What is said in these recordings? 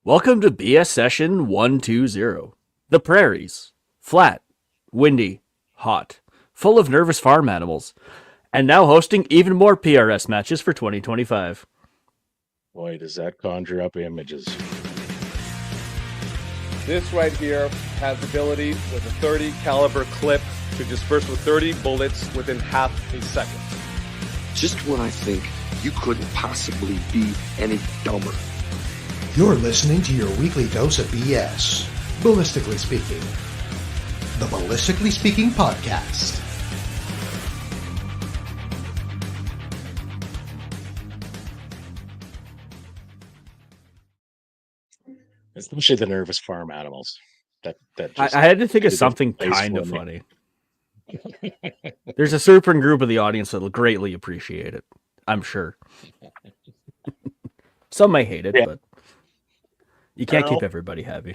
Welcome to BS Session 120. The prairies. Flat, windy, hot, full of nervous farm animals, and now hosting even more PRS matches for 2025. Boy, does that conjure up images. This right here has the ability with a 30 caliber clip to disperse with 30 bullets within half a second. Just when I think you couldn't possibly be any dumber. You're listening to your weekly dose of BS, Ballistically Speaking. The Ballistically Speaking Podcast. Especially the nervous farm animals. That I had to think of something kind of funny. There's a certain group of the audience that will greatly appreciate it. I'm sure. Some may hate it, but you can't keep everybody happy.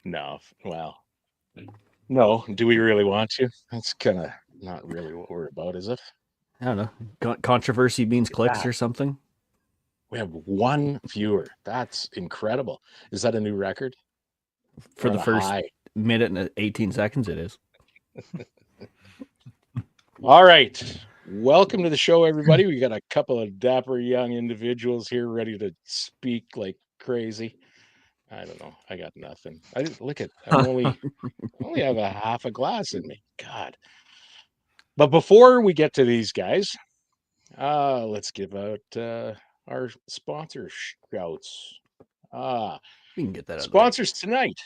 No, well, no. Do we really want to? That's kind of not really what we're about, is it? I don't know. Controversy means clicks or something. We have one viewer. That's incredible. Is that a new record? For the first minute and 18 seconds, it is. All right. Welcome to the show, everybody. We got a couple of dapper young individuals here ready to speak like crazy. I don't know. I got nothing. I only have a half a glass in me. God. But before we get to these guys, let's give out our sponsor shouts. We can get that out sponsors tonight,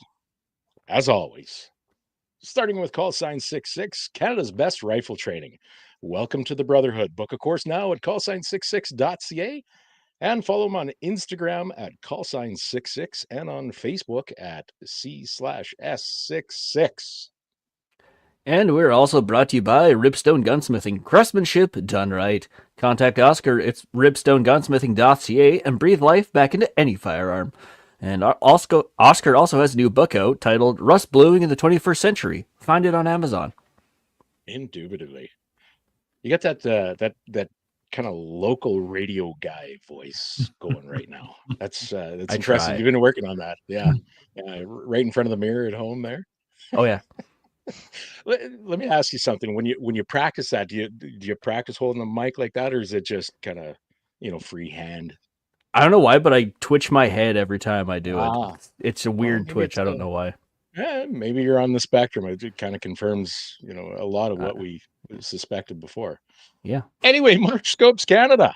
as always. Starting with call sign 66, Canada's best rifle training. Welcome to the Brotherhood. Book a course now at callsign66.ca and follow them on Instagram at callsign66 and on Facebook at C/S66. And we're also brought to you by Ripstone Gunsmithing. Craftsmanship done right. Contact Oscar. It's ripstonegunsmithing.ca and breathe life back into any firearm. And Oscar also has a new book out titled Rust Bluing in the 21st Century. Find it on Amazon. Indubitably. You got that kind of local radio guy voice going right now. That's impressive. You've been working on that. Yeah. Right in front of the mirror at home there. Oh yeah. Let me ask you something. When you practice that, do you practice holding the mic like that, or is it just kind of free hand? I don't know why, but I twitch my head every time I do it. It's a weird twitch. I don't know why. Yeah, maybe you're on the spectrum. It kind of confirms, a lot of what we suspected before. Yeah. Anyway, March Scopes Canada.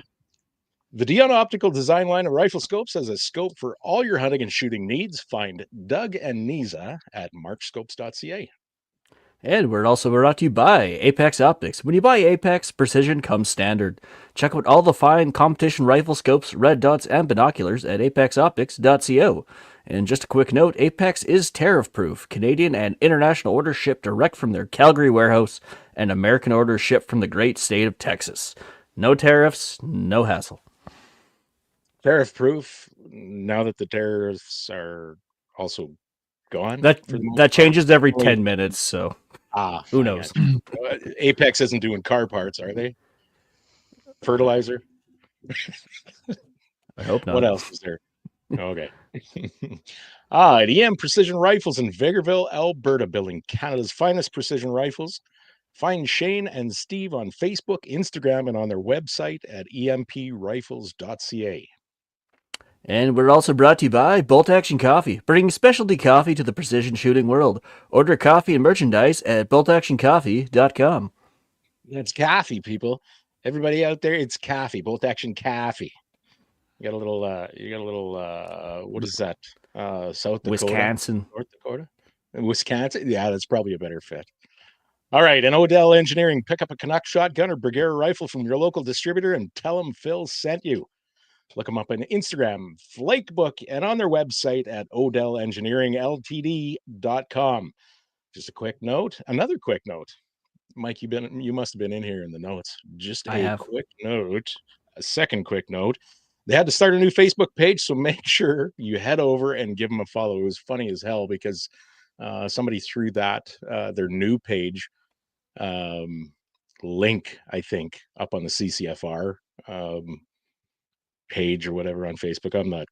The Dion Optical design line of rifle scopes has a scope for all your hunting and shooting needs. Find Doug and Nisa at marchscopes.ca. And we're also brought to you by Apex Optics. When you buy Apex, precision comes standard. Check out all the fine competition rifle scopes, red dots, and binoculars at apexoptics.co. And just a quick note, Apex is tariff-proof. Canadian and international orders shipped direct from their Calgary warehouse, and American orders shipped from the great state of Texas. No tariffs, no hassle. Tariff-proof, now that the tariffs are also gone? That changes every 10 minutes, so who knows? Apex isn't doing car parts, are they? Fertilizer? I hope not. What else is there? Okay. At EM Precision Rifles in Vegreville, Alberta, building Canada's finest precision rifles. Find Shane and Steve on Facebook, Instagram, and on their website at emprifles.ca. And we're also brought to you by Bolt Action Coffee, bringing specialty coffee to the precision shooting world. Order coffee and merchandise at boltactioncoffee.com. It's coffee, people. Everybody out there, it's coffee. Bolt Action Coffee. You got a little. What is that? South Dakota, Wisconsin, North Dakota, Wisconsin. Yeah, that's probably a better fit. All right, and Odell Engineering. Pick up a Canuck shotgun or Bergara rifle from your local distributor and tell them Phil sent you. Look them up on Instagram, Flakebook, and on their website at odellengineeringltd.com. Just a quick note. Another quick note. Mike, you must have been in here in the notes. Just a quick note. A second quick note. They had to start a new Facebook page, so make sure you head over and give them a follow. It was funny as hell because somebody threw that, their new page link, I think, up on the CCFR page or whatever on Facebook. I'm not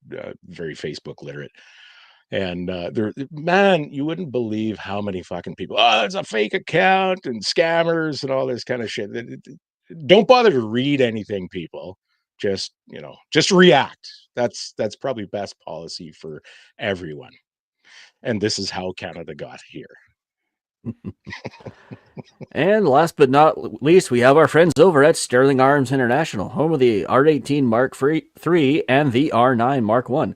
very Facebook literate. And man, you wouldn't believe how many fucking people, oh, it's a fake account and scammers and all this kind of shit. Don't bother to read anything, people. Just, just react. That's probably best policy for everyone. And this is how Canada got here. And last but not least, we have our friends over at Sterling Arms International, home of the R18 Mark III and the R9 Mark I.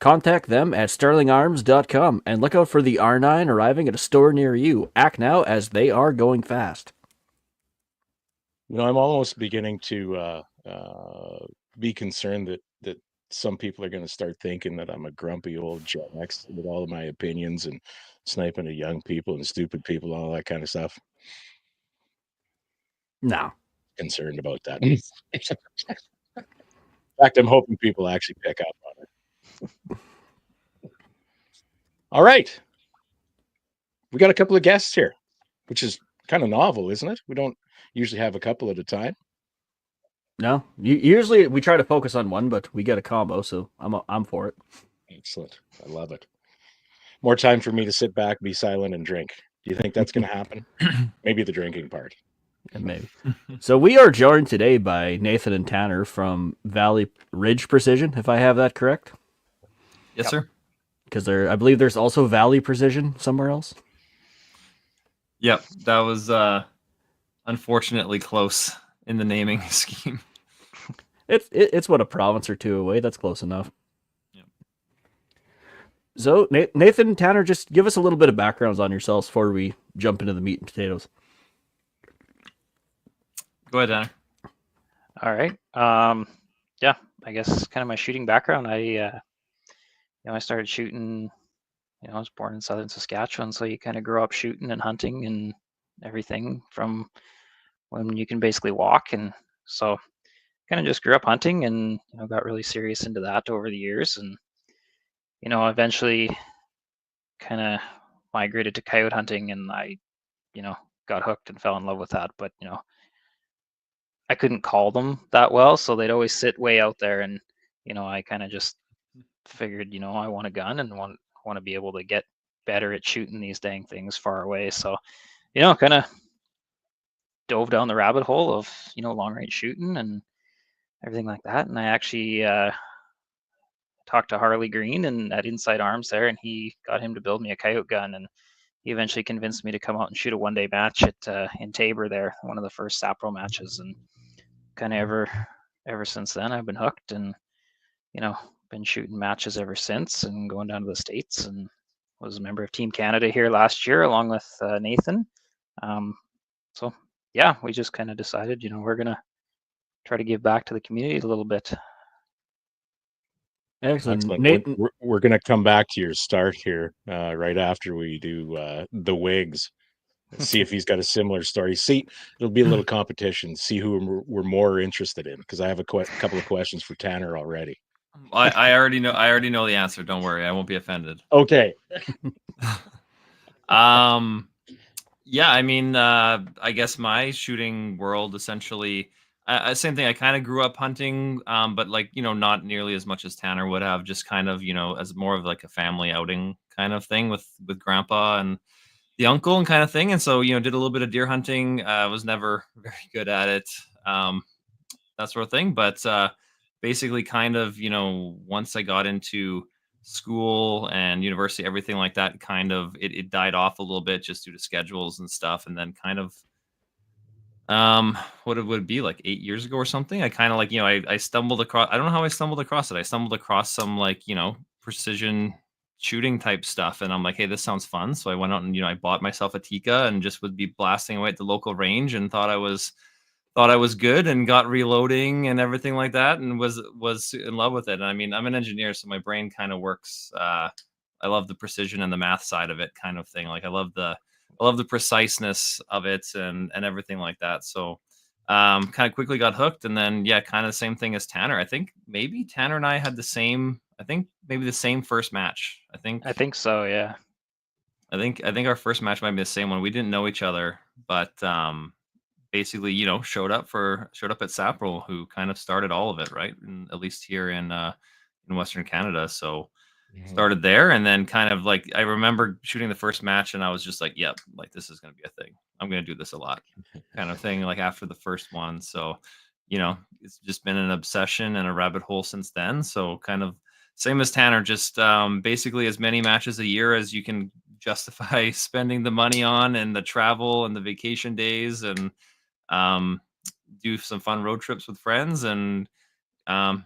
Contact them at sterlingarms.com and look out for the R9 arriving at a store near you. Act now as they are going fast. I'm almost beginning to be concerned that some people are going to start thinking that I'm a grumpy old Gen X with all of my opinions and sniping at young people and stupid people and all that kind of stuff. No. Concerned about that. In fact, I'm hoping people actually pick up on it. All right. We got a couple of guests here, which is kind of novel, isn't it? We don't usually have a couple at a time. No. Usually we try to focus on one, but we get a combo, so I'm for it. Excellent. I love it. More time for me to sit back, be silent, and drink. Do you think that's going to happen? Maybe the drinking part. And maybe. So we are joined today by Nathan and Tanner from Valley Ridge Precision, if I have that correct. Yes, sir. Because I believe there's also Valley Precision somewhere else. Yep, that was unfortunately close in the naming scheme. It's what, a province or two away. That's close enough. Yep. So Nathan and Tanner, just give us a little bit of backgrounds on yourselves before we jump into the meat and potatoes. Go ahead, Tanner. All right. Yeah, I guess kind of my shooting background. I started shooting. I was born in southern Saskatchewan, so you kind of grow up shooting and hunting and everything from when you can basically walk, and so kind of just grew up hunting and got really serious into that over the years, and eventually kind of migrated to coyote hunting, and I got hooked and fell in love with that, but I couldn't call them that well, so they'd always sit way out there, and I kind of just figured I want a gun and want to be able to get better at shooting these dang things far away. So kind of dove down the rabbit hole of long range shooting and everything like that, and I actually talked to Harley Green and at Inside Arms there, and he got him to build me a coyote gun, and he eventually convinced me to come out and shoot a one-day match at in Tabor there, one of the first Sapro matches, and kind of ever since then I've been hooked, and been shooting matches ever since, and going down to the States, and was a member of Team Canada here last year along with Nathan. So yeah, we just kind of decided we're gonna try to give back to the community a little bit. Excellent. Nathan, we're going to come back to your start here right after we do the wigs. See if he's got a similar story. See, it'll be a little competition. See who we're more interested in, because I have a couple of questions for Tanner already. I already know the answer. Don't worry, I won't be offended. Okay. Yeah, I mean, I guess my shooting world essentially, same thing. I kind of grew up hunting, but not nearly as much as Tanner would have. Just kind of, as more of like a family outing kind of thing with Grandpa and the uncle and kind of thing. And so, did a little bit of deer hunting. Was never very good at it, that sort of thing. But basically, kind of, once I got into school and university, everything like that, kind of it died off a little bit just due to schedules and stuff. And then kind of what it would be like 8 years ago or something, I kind of I stumbled across, I don't know how I stumbled across it. I stumbled across some precision shooting type stuff, and I'm like, hey, this sounds fun. So I went out and I bought myself a Tika and just would be blasting away at the local range, and thought I was good, and got reloading and everything like that, and was in love with it. And I mean, I'm an engineer, so my brain kind of works. I love the precision and the math side of it, kind of thing. Like I love the preciseness of it and everything like that. So kind of quickly got hooked, and then kind of the same thing as Tanner. I think maybe Tanner and I had the same first match. I think so, yeah. I think our first match might be the same one. We didn't know each other, but basically, showed up at Saprol, who kind of started all of it, right? At least here in Western Canada. So started there, and then kind of like I remember shooting the first match, and I was just like, "Yep, like this is going to be a thing. I'm going to do this a lot," kind of thing. Like after the first one, so it's just been an obsession and a rabbit hole since then. So kind of same as Tanner, just basically as many matches a year as you can justify spending the money on, and the travel and the vacation days, and um, do some fun road trips with friends. And I'm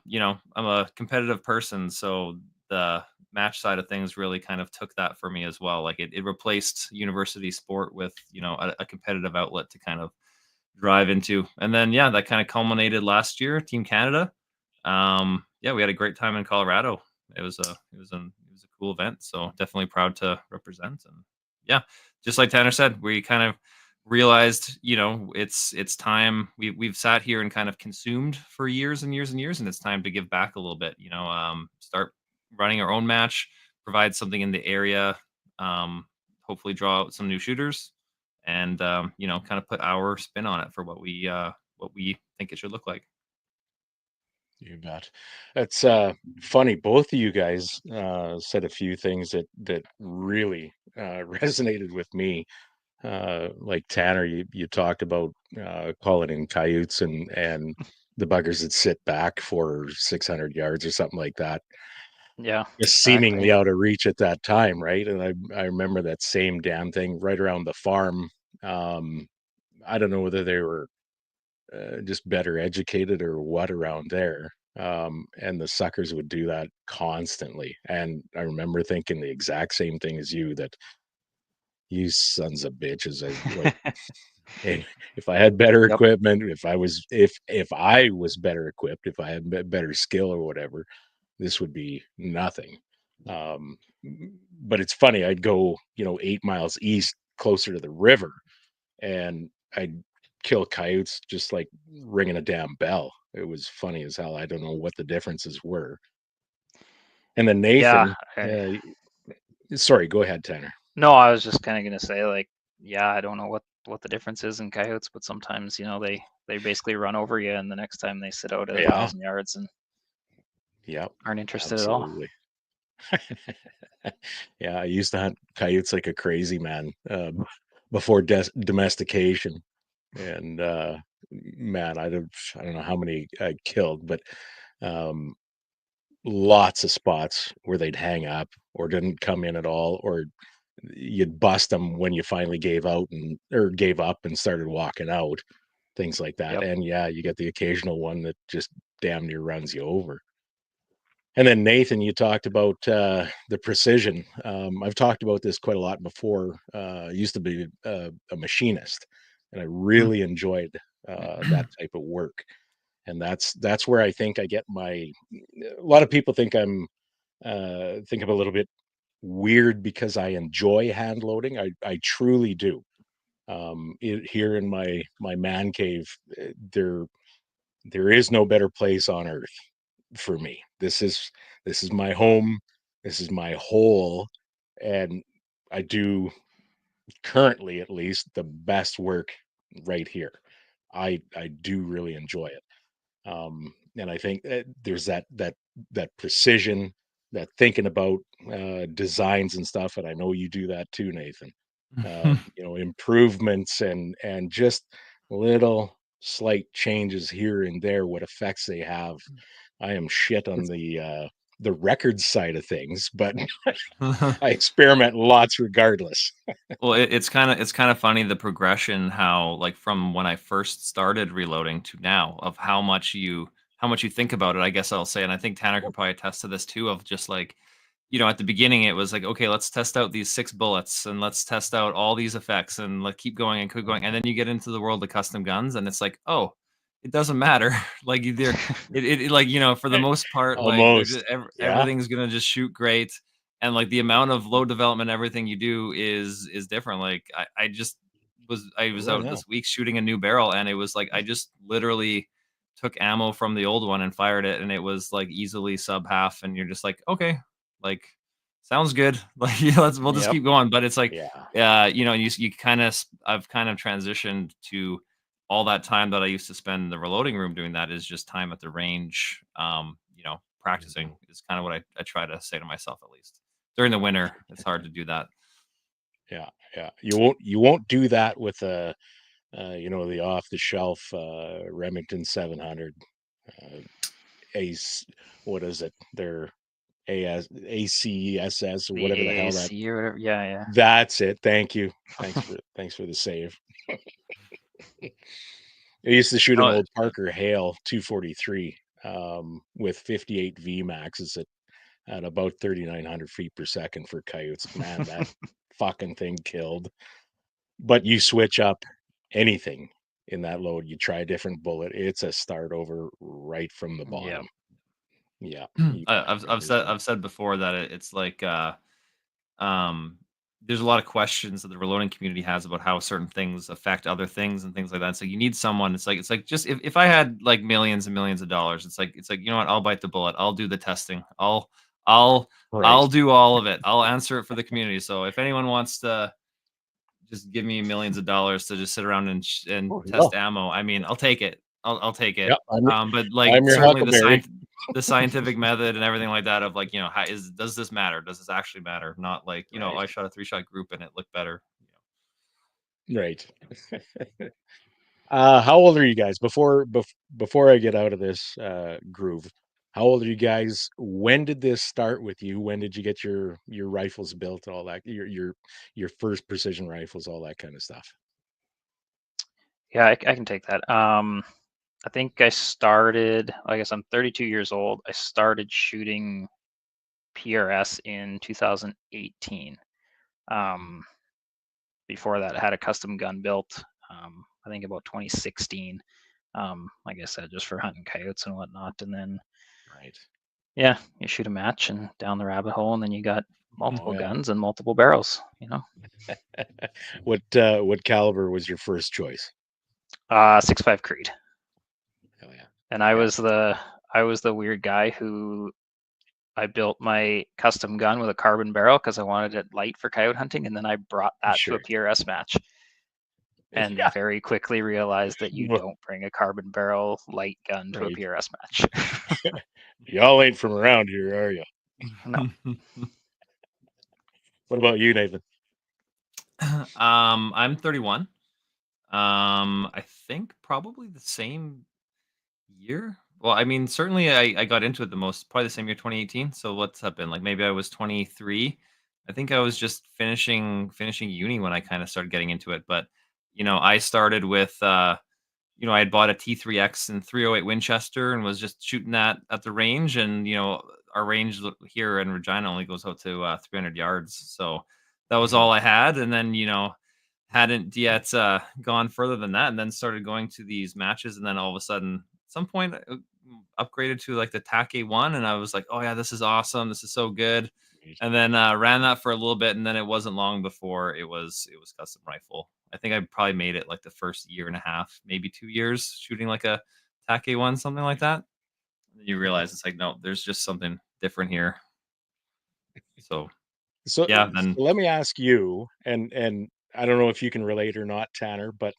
a competitive person, so the match side of things really kind of took that for me as well. Like it replaced university sport with a competitive outlet to kind of drive into. And then yeah, that kind of culminated last year, Team Canada. Yeah, we had a great time in Colorado. It was a cool event, so definitely proud to represent. And yeah, just like Tanner said, we kind of realized, it's time. We've sat here and kind of consumed for years and years and years, and it's time to give back a little bit. Start running our own match, provide something in the area, hopefully draw out some new shooters, and kind of put our spin on it for what we think it should look like. You bet. That's funny. Both of you guys said a few things that really resonated with me. Like Tanner, you talked about calling in coyotes and the buggers that sit back for 600 yards or something like that, Yeah, just exactly. seemingly out of reach at that time, right? And I remember that same damn thing right around the farm. Um, I don't know whether they were just better educated or what around there. And the suckers would do that constantly. And I remember thinking the exact same thing as you, that you sons of bitches, hey, if I had better Yep. equipment, if I was better equipped, if I had better skill or whatever, this would be nothing. Um, but it's funny, I'd go, 8 miles east closer to the river, and I'd kill coyotes just like ringing a damn bell. It was funny as hell. I don't know what the differences were. And then Yeah. Nathan, uh, sorry, go ahead, Tanner. No, I was just kind of gonna say, like, yeah, I don't know what the difference is in coyotes, but sometimes they basically run over you, and the next time they sit out at a Yeah, thousand yards and yep, aren't interested at all. absolutely. Yeah, I used to hunt coyotes like a crazy man before domestication, and man, I don't know how many I killed, but um, lots of spots where they'd hang up or didn't come in at all, or you'd bust them when you finally gave up and started walking out, things like that. Yep. And yeah, you get the occasional one that just damn near runs you over. And then Nathan, you talked about the precision. I've talked about this quite a lot before. I used to be a machinist, and I Mm. really enjoyed that type of work. And that's where I think I get my. A lot of people think I'm a little bit weird because I enjoy hand loading. I truly do. Here in my man cave, there is no better place on earth for me. This is my home. This is my hole, and I do currently, at least, the best work right here. I do really enjoy it. And I think there's that precision, that thinking about designs and stuff, and I know you do that too, Nathan. Improvements and just little slight changes here and there, what effects they have. I am shit on the record side of things, but I experiment lots regardless. Well, it's kind of funny, the progression, how like from when I first started reloading to now, of how much you think about it, I guess I'll say. And I think Tanner could probably attest to this too, of just like, at the beginning it was like, okay, let's test out these 6 bullets, and let's test out all these effects, and like keep going and keep going. And then you get into the world of custom guns, and it's like, oh, it doesn't matter. Like either like, for the most part, like they're just Almost. Yeah. everything's gonna just shoot great. And like the amount of load development, everything you do is different. Like I was Oh out yeah. this week shooting a new barrel, and it was like I just literally took ammo from the old one and fired it, and it was like easily sub half, and you're just like, okay, like sounds good. Like, yeah, we'll just Yep. keep going. But it's like, Yeah. you kind of I've kind of transitioned to all that time that I used to spend in the reloading room doing that is just time at the range. Practicing is kind of what I try to say to myself, at least during the winter. It's hard to do that. Yeah, yeah. You won't do that with a the off the shelf Remington 700 Ace. What is it? They're ACSS or The whatever the hell that. AAC or whatever. Yeah, yeah. That's it. Thank you. Thanks for the save. I used to shoot an old Parker Hale 243 with 58 V maxes at about 3,900 feet per second for coyotes. Man, that fucking thing killed. But you switch up anything in that load, you try a different bullet, it's a start over right from the bottom. Yeah. I've said before that it's like there's a lot of questions that the reloading community has about how certain things affect other things and things like that. So you need someone. It's like just if I had like millions and millions of dollars, it's like you know what, I'll bite the bullet. I'll do the testing. I'll do all of it. I'll answer it for the community. So if anyone wants to just give me millions of dollars to just sit around and test ammo, I mean, I'll take it. I'll take it. Yep, but like I'm your certainly Huckleberry. the scientific method and everything like that of like, does this matter? Does this actually matter? Not like, Right. I shot a 3-shot group and it looked better. Right. How old are you guys? Before I get out of this groove, how old are you guys? When did this start with you? When did you get your rifles built, all that, your first precision rifles, all that kind of stuff? Yeah, I can take that. I think I started, I guess I'm 32 years old. I started shooting PRS in 2018. Before that, I had a custom gun built, I think about 2016. Like I said, just for hunting coyotes and whatnot. And then, Right. yeah, you shoot a match and down the rabbit hole, and then you got multiple yeah. guns and multiple barrels, What caliber was your first choice? 6.5 Creed. Hell yeah. And I was the weird guy who I built my custom gun with a carbon barrel because I wanted it light for coyote hunting, and then I brought that to a PRS match, and very quickly realized that you don't bring a carbon barrel light gun to a PRS match. Y'all ain't from around here, are you? No. What about you, Nathan? I'm 31. I think probably the same year. Well, I mean, certainly I got into it probably the same year, 2018. So what's that been? Like maybe I was 23. I think I was just finishing uni when I kind of started getting into it. But, I started with, I had bought a T3X and 308 Winchester and was just shooting that at the range. And, our range here in Regina only goes out to 300 yards. So that was all I had. And then, hadn't yet gone further than that, and then started going to these matches. And then all of a sudden, at some point, upgraded to like the TAC A1, and I was like, oh yeah, this is awesome, this is so good. And then ran that for a little bit, and then it wasn't long before it was custom rifle. I think I probably made it like the first year and a half, maybe 2 years, shooting like a TAC A1, something like that. And then you realize it's like, no, there's just something different here. So yeah, then so let me ask you, and I don't know if you can relate or not, Tanner, but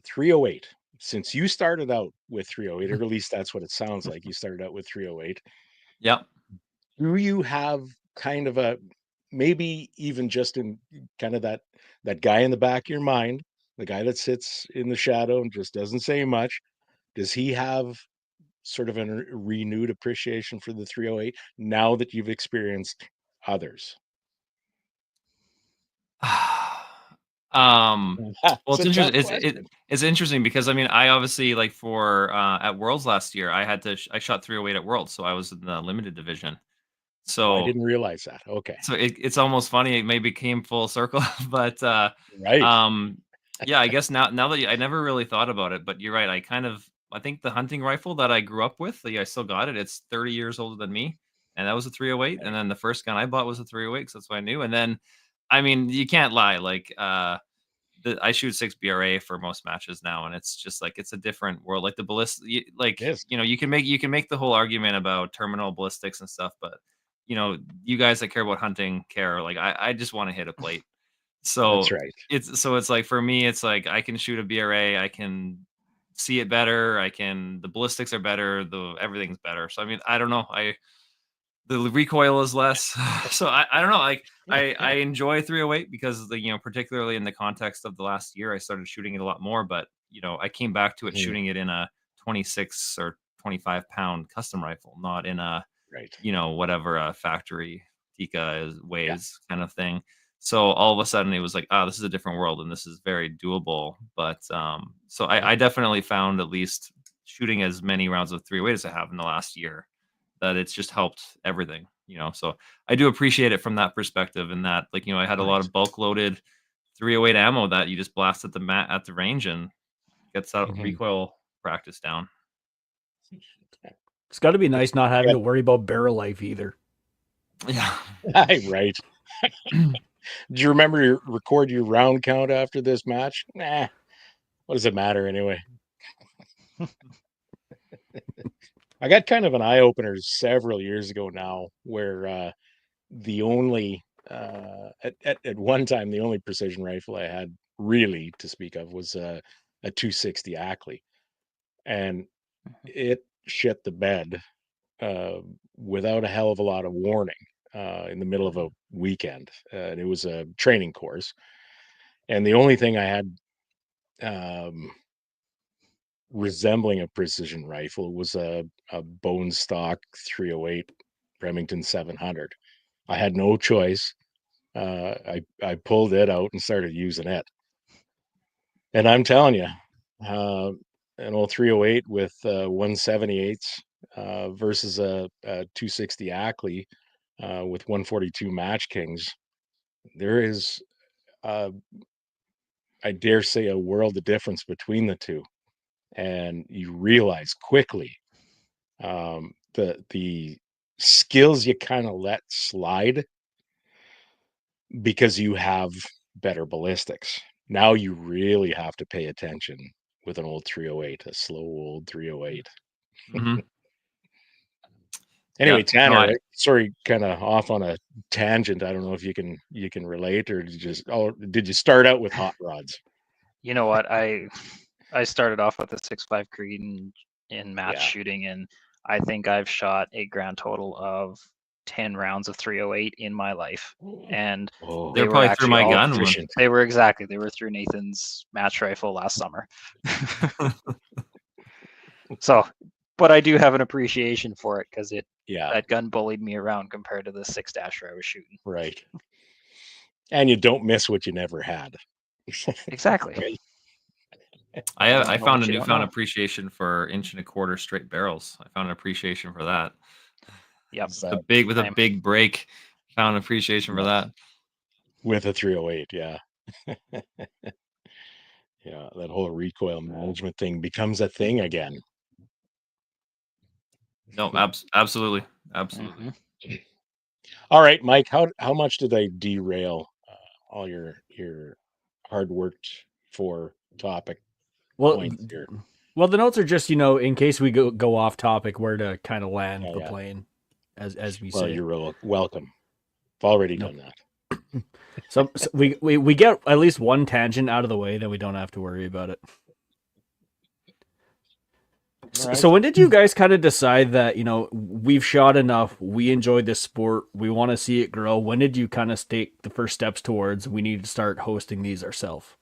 308. Since you started out with 308, or at least that's what it sounds like, you started out with 308. Yep. Do you have kind of a, maybe even just in kind of that guy in the back of your mind, the guy that sits in the shadow and just doesn't say much, does he have sort of a renewed appreciation for the 308 now that you've experienced others? Well, it's interesting. It's interesting because I mean, I obviously like for at Worlds last year, I had to I shot 308 at Worlds, so I was in the limited division. So I didn't realize that. Okay. So it's almost funny. It maybe came full circle, but right. Yeah, I guess now that I never really thought about it, but you're right. I think the hunting rifle that I grew up with, I still got it. It's 30 years older than me, and that was a 308. And then the first gun I bought was a 308, because that's what I knew. And then, I mean, you can't lie. Like, I shoot 6 BRA for most matches now, and it's just like it's a different world. Like the ballistic, like you can make the whole argument about terminal ballistics and stuff, but you guys that care about hunting care. Like I just want to hit a plate. So that's right. It's like for me, it's like I can shoot a BRA, I can see it better. The ballistics are better. Everything's better. So I mean, I don't know. The recoil is less. So I don't know. Like I enjoy 308 because particularly in the context of the last year, I started shooting it a lot more. But I came back to it shooting it in a 26 or 25-pound custom rifle, not in a Right. whatever a factory Tika weighs kind of thing. So all of a sudden it was like, this is a different world and this is very doable. But so I definitely found, at least shooting as many rounds of 308 as I have in the last year, that it's just helped everything, So I do appreciate it from that perspective, and that, like, I had a lot of bulk loaded 308 ammo that you just blast at the range and gets that recoil practice down. It's got to be nice not having to worry about barrel life either. Yeah. Right. Do you remember record your round count after this match? Nah. What does it matter anyway? I got kind of an eye opener several years ago now, where the only at one time the only precision rifle I had really to speak of was a 260 Ackley, and it shit the bed without a hell of a lot of warning in the middle of a weekend. And it was a training course, and the only thing I had resembling a precision rifle was a bone stock 308 Remington 700. I had no choice. I pulled it out and started using it, and I'm telling you, an old 308 with 178s versus a 260 Ackley with 142 Match Kings, there is, I dare say, a world of difference between the two, and you realize quickly the skills you kind of let slide because you have better ballistics. Now you really have to pay attention with an old 308, a slow old 308. Anyway, Tanner, sorry, kind of off on a tangent. I don't know if you can relate, or did you start out with hot rods? You know what? I started off with a 6.5 Creed in match shooting, and I think I've shot a grand total of 10 rounds of 308 in my life, and they were probably through my gun. They were through Nathan's match rifle last summer. So, but I do have an appreciation for it because that gun bullied me around compared to the 6 Dasher I was shooting. Right. And you don't miss what you never had. Exactly. Right. I found a newfound appreciation for 1.25 inch straight barrels. I found an appreciation for that. Yep. With a big break, found appreciation for that. With a 308, yeah. Yeah, that whole recoil management thing becomes a thing again. No, absolutely. Absolutely. All right, Mike, how much did I derail all your hard worked for topic points here? Well, the notes are just, in case we go off topic, where to kind of land the plane, as we say. Well, you're welcome. I've already done that. So we get at least one tangent out of the way, then we don't have to worry about it. Right. So when did you guys kind of decide that, we've shot enough, we enjoy this sport, we want to see it grow? When did you kind of take the first steps towards, we need to start hosting these ourselves?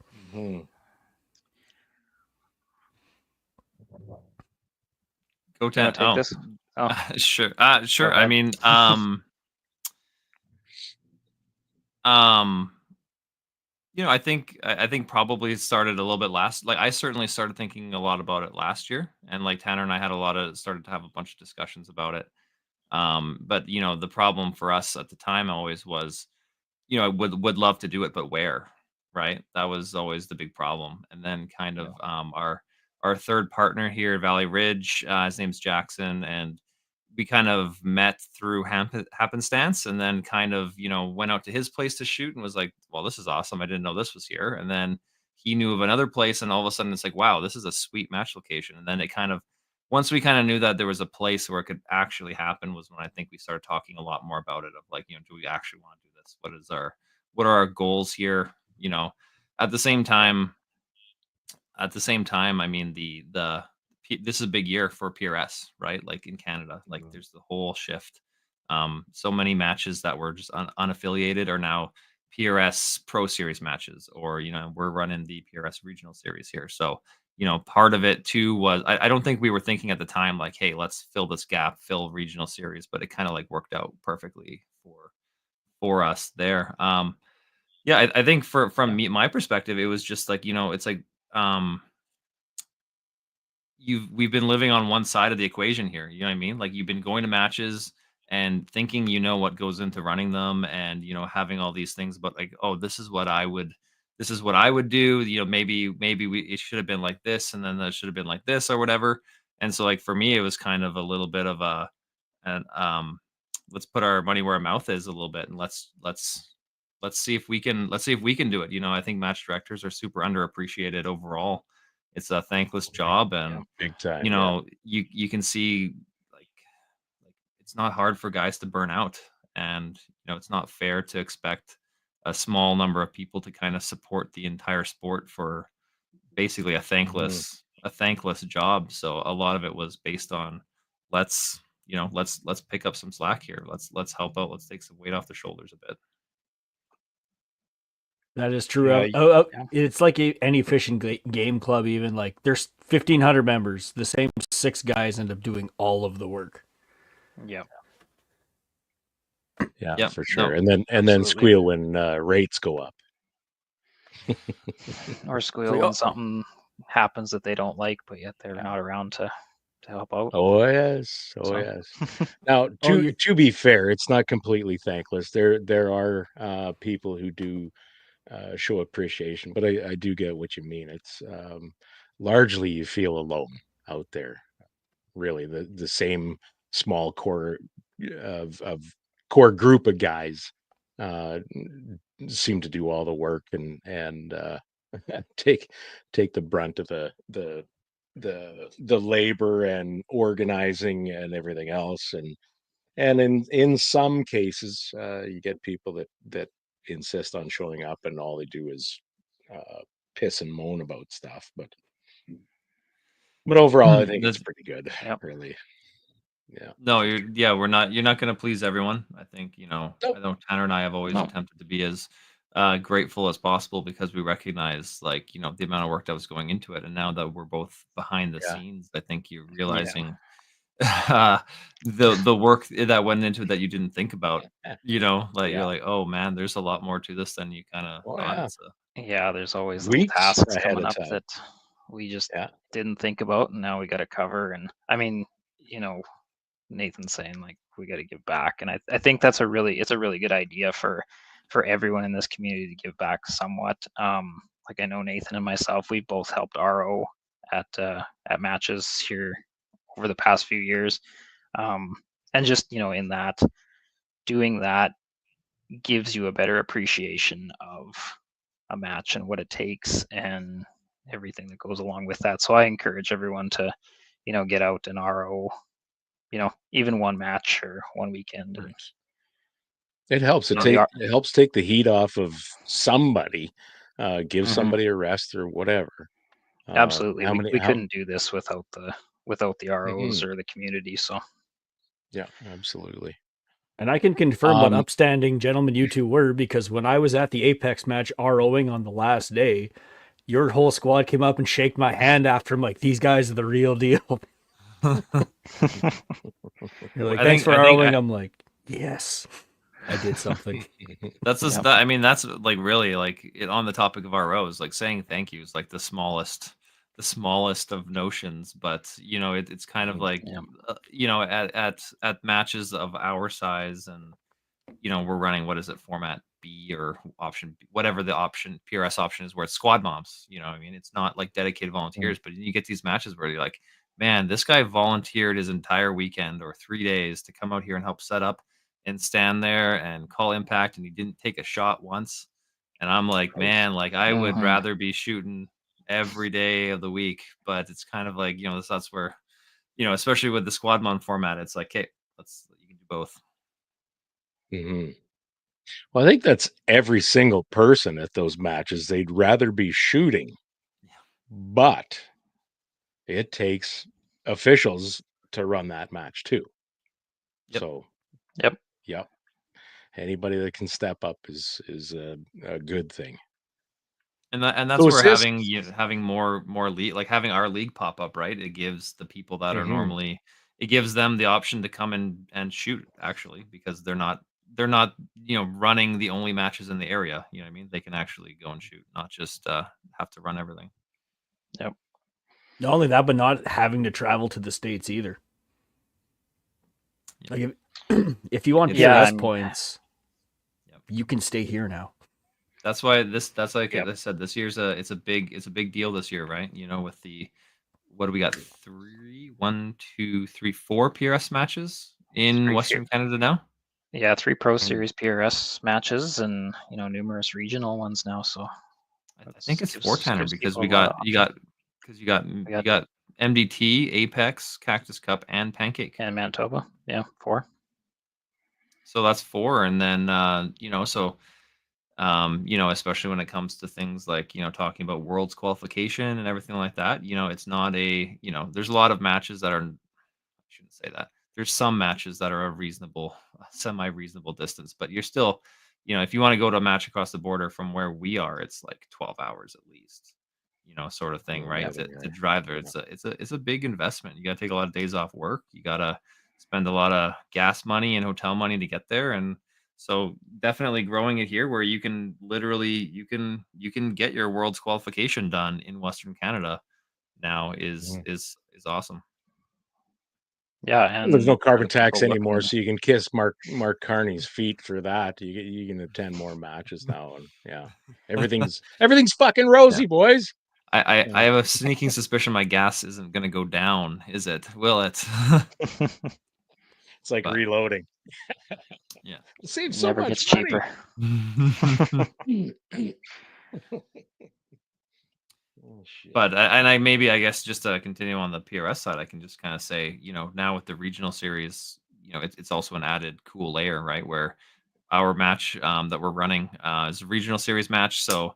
Go take this. Oh. Sure. Sure. I mean, I think probably it started a little bit last. Like, I certainly started thinking a lot about it last year, and like Tanner and I started to have a bunch of discussions about it. But the problem for us at the time always was, I would love to do it, but where, right? That was always the big problem. And then kind of our third partner here at Valley Ridge, his name's Jackson, and we kind of met through happenstance, and then kind of, went out to his place to shoot and was like, well, this is awesome. I didn't know this was here. And then he knew of another place, and all of a sudden it's like, wow, this is a sweet match location. And then it kind of, once we kind of knew that there was a place where it could actually happen, was when I think we started talking a lot more about it, of like, do we actually want to do this? What are our goals here? At the same time, at the same time, I mean, this is a big year for PRS, right? Like in Canada, like there's the whole shift. So many matches that were just unaffiliated are now PRS Pro Series matches, or we're running the PRS Regional Series here. So part of it too was I don't think we were thinking at the time like, hey, let's fill this gap, fill regional series, but it kind of like worked out perfectly for us there. Yeah, I think from my perspective, it was just like it's like um we've been living on one side of the equation here. You know what I mean? Like you've been going to matches and thinking what goes into running them, and having all these things about like, oh, this is what I would do. Maybe it should have been like this, and then that should have been like this or whatever. And so like for me, it was kind of a little bit of an let's put our money where our mouth is a little bit, and let's see if we can do it. I think match directors are super underappreciated overall. It's a thankless job, and big time. you can see like it's not hard for guys to burn out, and it's not fair to expect a small number of people to kind of support the entire sport for basically a thankless job. So a lot of it was based on let's let's pick up some slack here. Let's help out. Let's take some weight off the shoulders a bit. That is true. Yeah, It's like any fishing game club, even like there's 1,500 members. The same 6 guys end up doing all of the work. Yeah. Yeah, for sure. No, and then squeal when rates go up. Or squeal when something happens that they don't like, but yet they're not around to help out. Oh yes. Now, to be fair, it's not completely thankless. There are people who do show appreciation, but I do get what you mean. It's largely you feel alone out there. Really, the same small core of core group of guys seem to do all the work and take the brunt of the labor and organizing and everything else. And in some cases, you get people that insist on showing up, and all they do is piss and moan about stuff. But overall, I think it's pretty good, really. Yeah. No, you're not going to please everyone. I think, I know Tanner and I have always attempted to be as grateful as possible, because we recognize like, the amount of work that was going into it. And now that we're both behind the scenes, I think you're realizing the work that went into it that you didn't think about, like you're like, oh man, there's a lot more to this than you kind of thought. Yeah, there's always little tasks coming up that we just didn't think about, and now we got to cover. And I mean, Nathan's saying like we got to give back, and I think it's a really good idea for everyone in this community to give back somewhat. Like I know Nathan and myself, we both helped RO at matches here over the past few years, and just in that, doing that gives you a better appreciation of a match and what it takes and everything that goes along with that. So I encourage everyone to get out and RO even one match or one weekend. And, it helps. It helps take the heat off of somebody, give somebody a rest or whatever. Absolutely. We couldn't do this without the ROs or the community. So yeah, absolutely. And I can confirm what upstanding gentlemen you two were, because when I was at the Apex match ROing on the last day, your whole squad came up and shaked my hand after. I'm like, these guys are the real deal. You're like, thanks for ROing. I'm like, yes, I did something. That's just I mean, that's like really like on the topic of ROs, like saying thank you is like the smallest of notions, but it's kind of like at matches of our size, and we're running, what is it, format B or option B, whatever the option PRS option is, where it's squad mobs. I mean, it's not like dedicated volunteers, but you get these matches where you're like, man, this guy volunteered his entire weekend or 3 days to come out here and help set up and stand there and call impact, and he didn't take a shot once. And I'm like, man, like I would rather be shooting every day of the week. But it's kind of like, that's where, especially with the squad mon format, it's like, hey, you can do both. Well, I think that's every single person at those matches. They'd rather be shooting but it takes officials to run that match too. Yep. So, Yep. yep. Anybody that can step up is a good thing. And that's So where assists. having more league, like having our league pop up, right? It gives the people that are Mhm. normally, it gives them the option to come and shoot, actually, because they're not running the only matches in the area. You know what I mean? They can actually go and shoot, not just have to run everything. Yep. Not only that, but not having to travel to the States either. Yep. Like if you want Yeah, PRS and- points, Yep. you can stay here now. That's why that's like Yep. I said, this year's it's a big deal this year, right? You know, with the, what do we got? 4 PRS matches in Three Western Canada now. Yeah, 3 Pro Mhm. Series PRS matches and numerous regional ones now. So I think it's 4 Tanner, gives because people we a lot of got you got because you got got- MDT, Apex, Cactus Cup, and Pancake. and Manitoba. Yeah, 4. So that's 4, and then especially when it comes to things like, talking about world's qualification and everything like that, it's not there's a lot of matches that are, I shouldn't say that. There's some matches that are a reasonable, semi-reasonable distance, but you're still, if you want to go to a match across the border from where we are, it's like 12 hours at least, sort of thing, right? Yeah, To drive there, it's a big investment. You got to take a lot of days off work. You got to spend a lot of gas money and hotel money to get there, and so definitely growing it here, where you can literally you can get your world's qualification done in Western Canada now is awesome. Yeah, and There's no for carbon the people tax anymore, looking- so you can kiss Mark Carney's feet for that. You can attend more matches now, and yeah, everything's fucking rosy, boys. I have a sneaking suspicion my gas isn't going to go down, is it? Will it? It's like But- reloading. Yeah. It saves so never much gets money. cheaper. Oh, shit. But I guess just to continue on the PRS side, I can just kind of say, now with the regional series, it's also an added cool layer, right? Where our match that we're running is a regional series match. So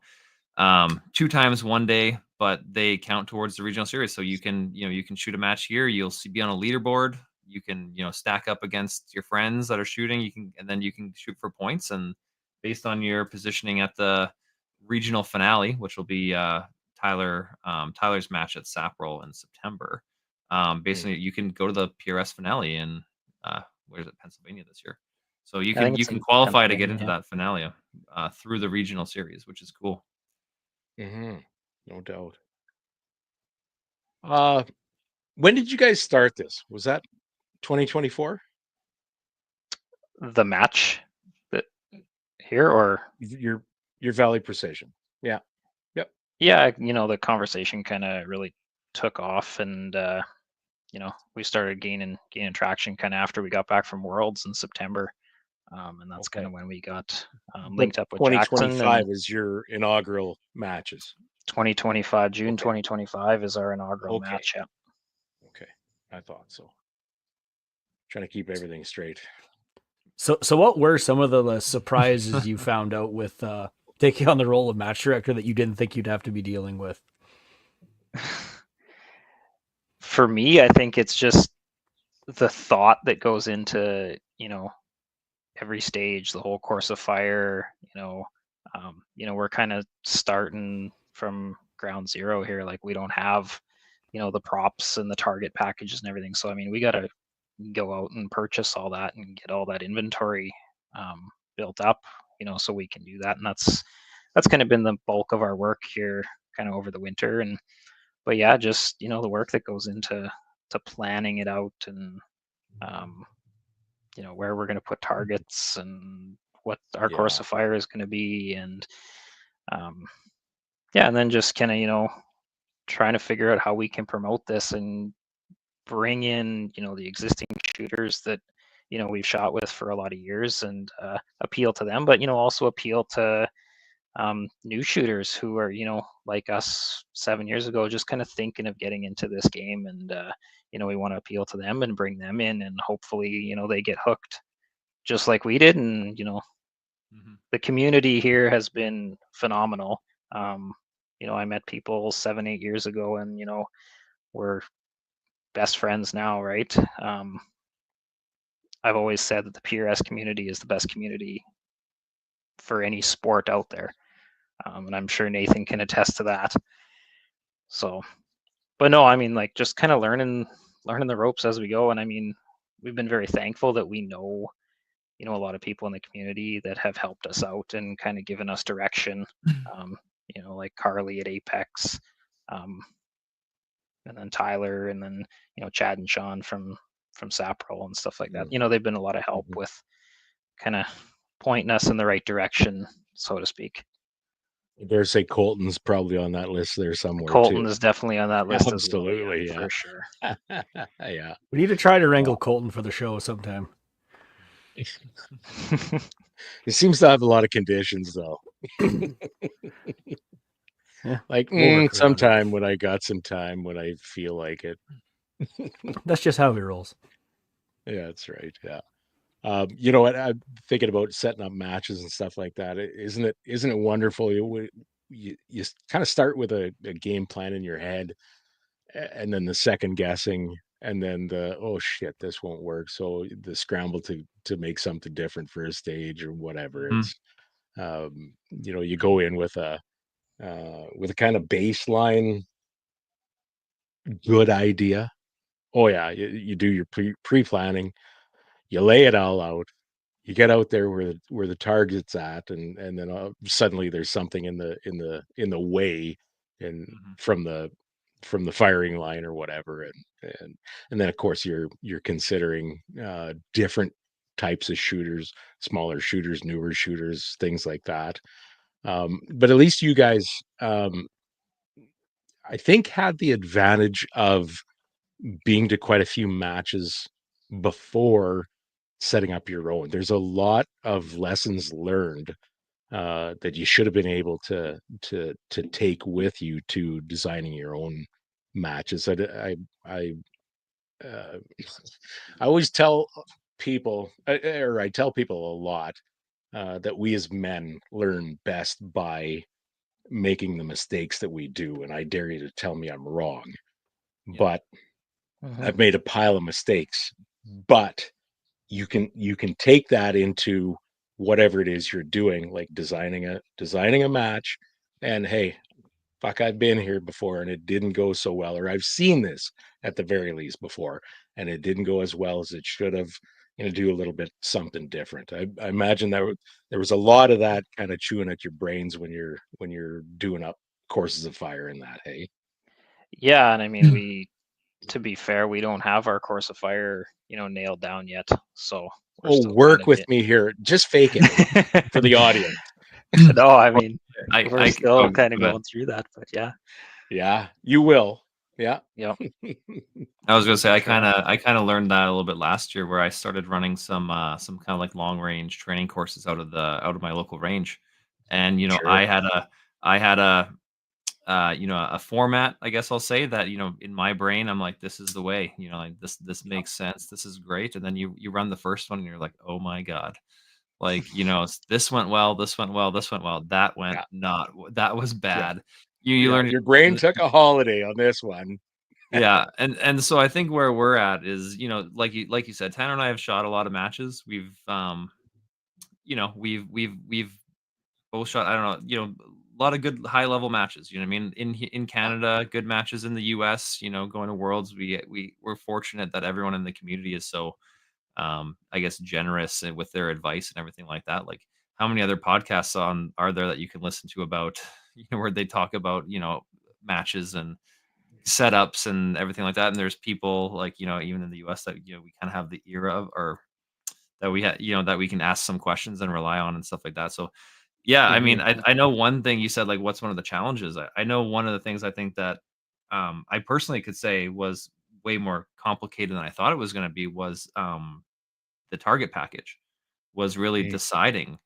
2 times one day, but they count towards the regional series. So you can shoot a match here. You'll be on a leaderboard. You can, stack up against your friends that are shooting. And then you can shoot for points. And based on your positioning at the regional finale, which will be Tyler's match at Saprol in September, basically you can go to the PRS finale in where is it, Pennsylvania this year. So you I think can it's in qualify to get Pennsylvania, into yeah. that finale through the regional series, which is cool. No doubt. When did you guys start this? Was that 2024? The match that here, or Your Valley Precision. Yeah. yeah, the conversation kind of really took off, and we started gaining traction kind of after we got back from Worlds in September, and that's kind of when we got linked up with Jackson. 2025 And is your inaugural matches. 2025, June Okay. 2025 is our inaugural Okay. match. Yeah. Okay, I thought so. Trying to keep everything straight. So what were some of the surprises you found out with taking on the role of match director that you didn't think you'd have to be dealing with? For me, I think it's just the thought that goes into every stage, the whole course of fire. We're kind of starting from ground zero here. Like, we don't have the props and the target packages and everything. So I mean, we got to go out and purchase all that and get all that inventory built up, so we can do that. And that's kind of been the bulk of our work here, kind of over the winter. But yeah, just the work that goes into planning it out, and where we're going to put targets and what our course of fire is going to be, and and then just kind of trying to figure out how we can promote this and bring in the existing shooters that we've shot with for a lot of years, and appeal to them, but also appeal to new shooters who are like us 7 years ago, just kind of thinking of getting into this game. And we want to appeal to them and bring them in, and hopefully they get hooked just like we did. And the community here has been phenomenal. I met people 7, 8 years ago, and we're best friends now, right? I've always said that the PRS community is the best community for any sport out there, and I'm sure Nathan can attest to that. So, but no, I mean, like, just kind of learning the ropes as we go, and I mean, we've been very thankful that we know a lot of people in the community that have helped us out and kind of given us direction. Um, like Carly at Apex, um, and then Tyler, and then Chad and Sean from Saprol and stuff like that. They've been a lot of help with kind of pointing us in the right direction, so to speak. I dare say Colton's probably on that list there somewhere Colton too. is definitely on that list as well. Absolutely, yeah. For sure. Yeah. We need to try to wrangle Colton for the show sometime. It seems to have a lot of conditions, though. Yeah, like we'll work around it. sometime when I got some time, when I feel like it. That's just how he rolls. Yeah, that's right. Yeah. You know what? I'm thinking about setting up matches and stuff like that. Isn't it wonderful? You kind of start with a game plan in your head, and then the second guessing, and then the, oh shit, this won't work. So the scramble to make something different for a stage or whatever. It's you go in with a kind of baseline good idea. Oh yeah, you do your pre-planning, you lay it all out, you get out there where the target's at, and then suddenly there's something in the way, and from the firing line or whatever, and then of course you're considering different types of shooters, smaller shooters, newer shooters, things like that. But at least you guys, I think, had the advantage of being to quite a few matches before setting up your own. There's a lot of lessons learned that you should have been able to take with you to designing your own matches. I uh, I always tell people, or I tell people a lot, that we as men learn best by making the mistakes that we do, and I dare you to tell me I'm wrong. But I've made a pile of mistakes, but you can take that into whatever it is you're doing, like designing a match, and hey, fuck, I've been here before and it didn't go so well, or I've seen this at the very least before and it didn't go as well as it should have. Do a little bit something different. I imagine there was a lot of that kind of chewing at your brains when you're doing up courses of fire in that. Hey, Yeah, and I mean, to be fair, we don't have our course of fire, nailed down yet. So we're still work with me here. Just fake it for the audience. No, I mean, we're I still kind of going through that, but yeah. Yeah, you will. Yeah. Yep. I was gonna say I kind of learned that a little bit last year, where I started running some kind of like long range training courses out of my local range, and Sure. I had a a format, I guess I'll say, that in my brain I'm like, this is the way, like this makes sense, this is great, and then you run the first one and you're like, oh my god, like this went well, this went well, this went well, that went not, that was bad. You learn your brain took a holiday on this one. Yeah, and so I think where we're at is, like you said, Tanner and I have shot a lot of matches. We've we've both shot, I don't know, a lot of good high level matches. I mean, in Canada, good matches. In the US, going to Worlds, we're fortunate that everyone in the community is so I guess generous with their advice and everything like that. Like, how many other podcasts are there that you can listen to about where they talk about matches and setups and everything like that, and there's people like even in the US that we kind of have the era of, or that we had that we can ask some questions and rely on and stuff like that. So yeah, I mean, I know one thing you said, like, what's one of the challenges. I know one of the things I think that I personally could say was way more complicated than I thought it was going to be was the target package, was really deciding,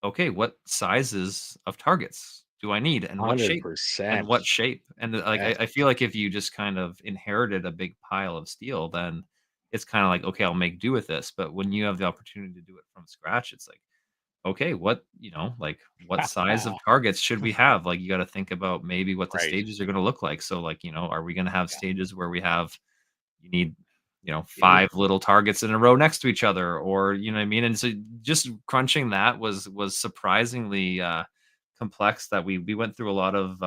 okay, what sizes of targets do I need, and what shape, 100%. and like I feel like if you just kind of inherited a big pile of steel, then it's kind of like, okay, I'll make do with this. But when you have the opportunity to do it from scratch, it's like, okay, what, like what size of targets should we have? Like you got to think about maybe what the Right. stages are going to look like. So like, are we going to have Yeah. stages where you need, Yeah. 5 little targets in a row next to each other, or you know what I mean? And so just crunching that was surprisingly complex. That we went through a lot of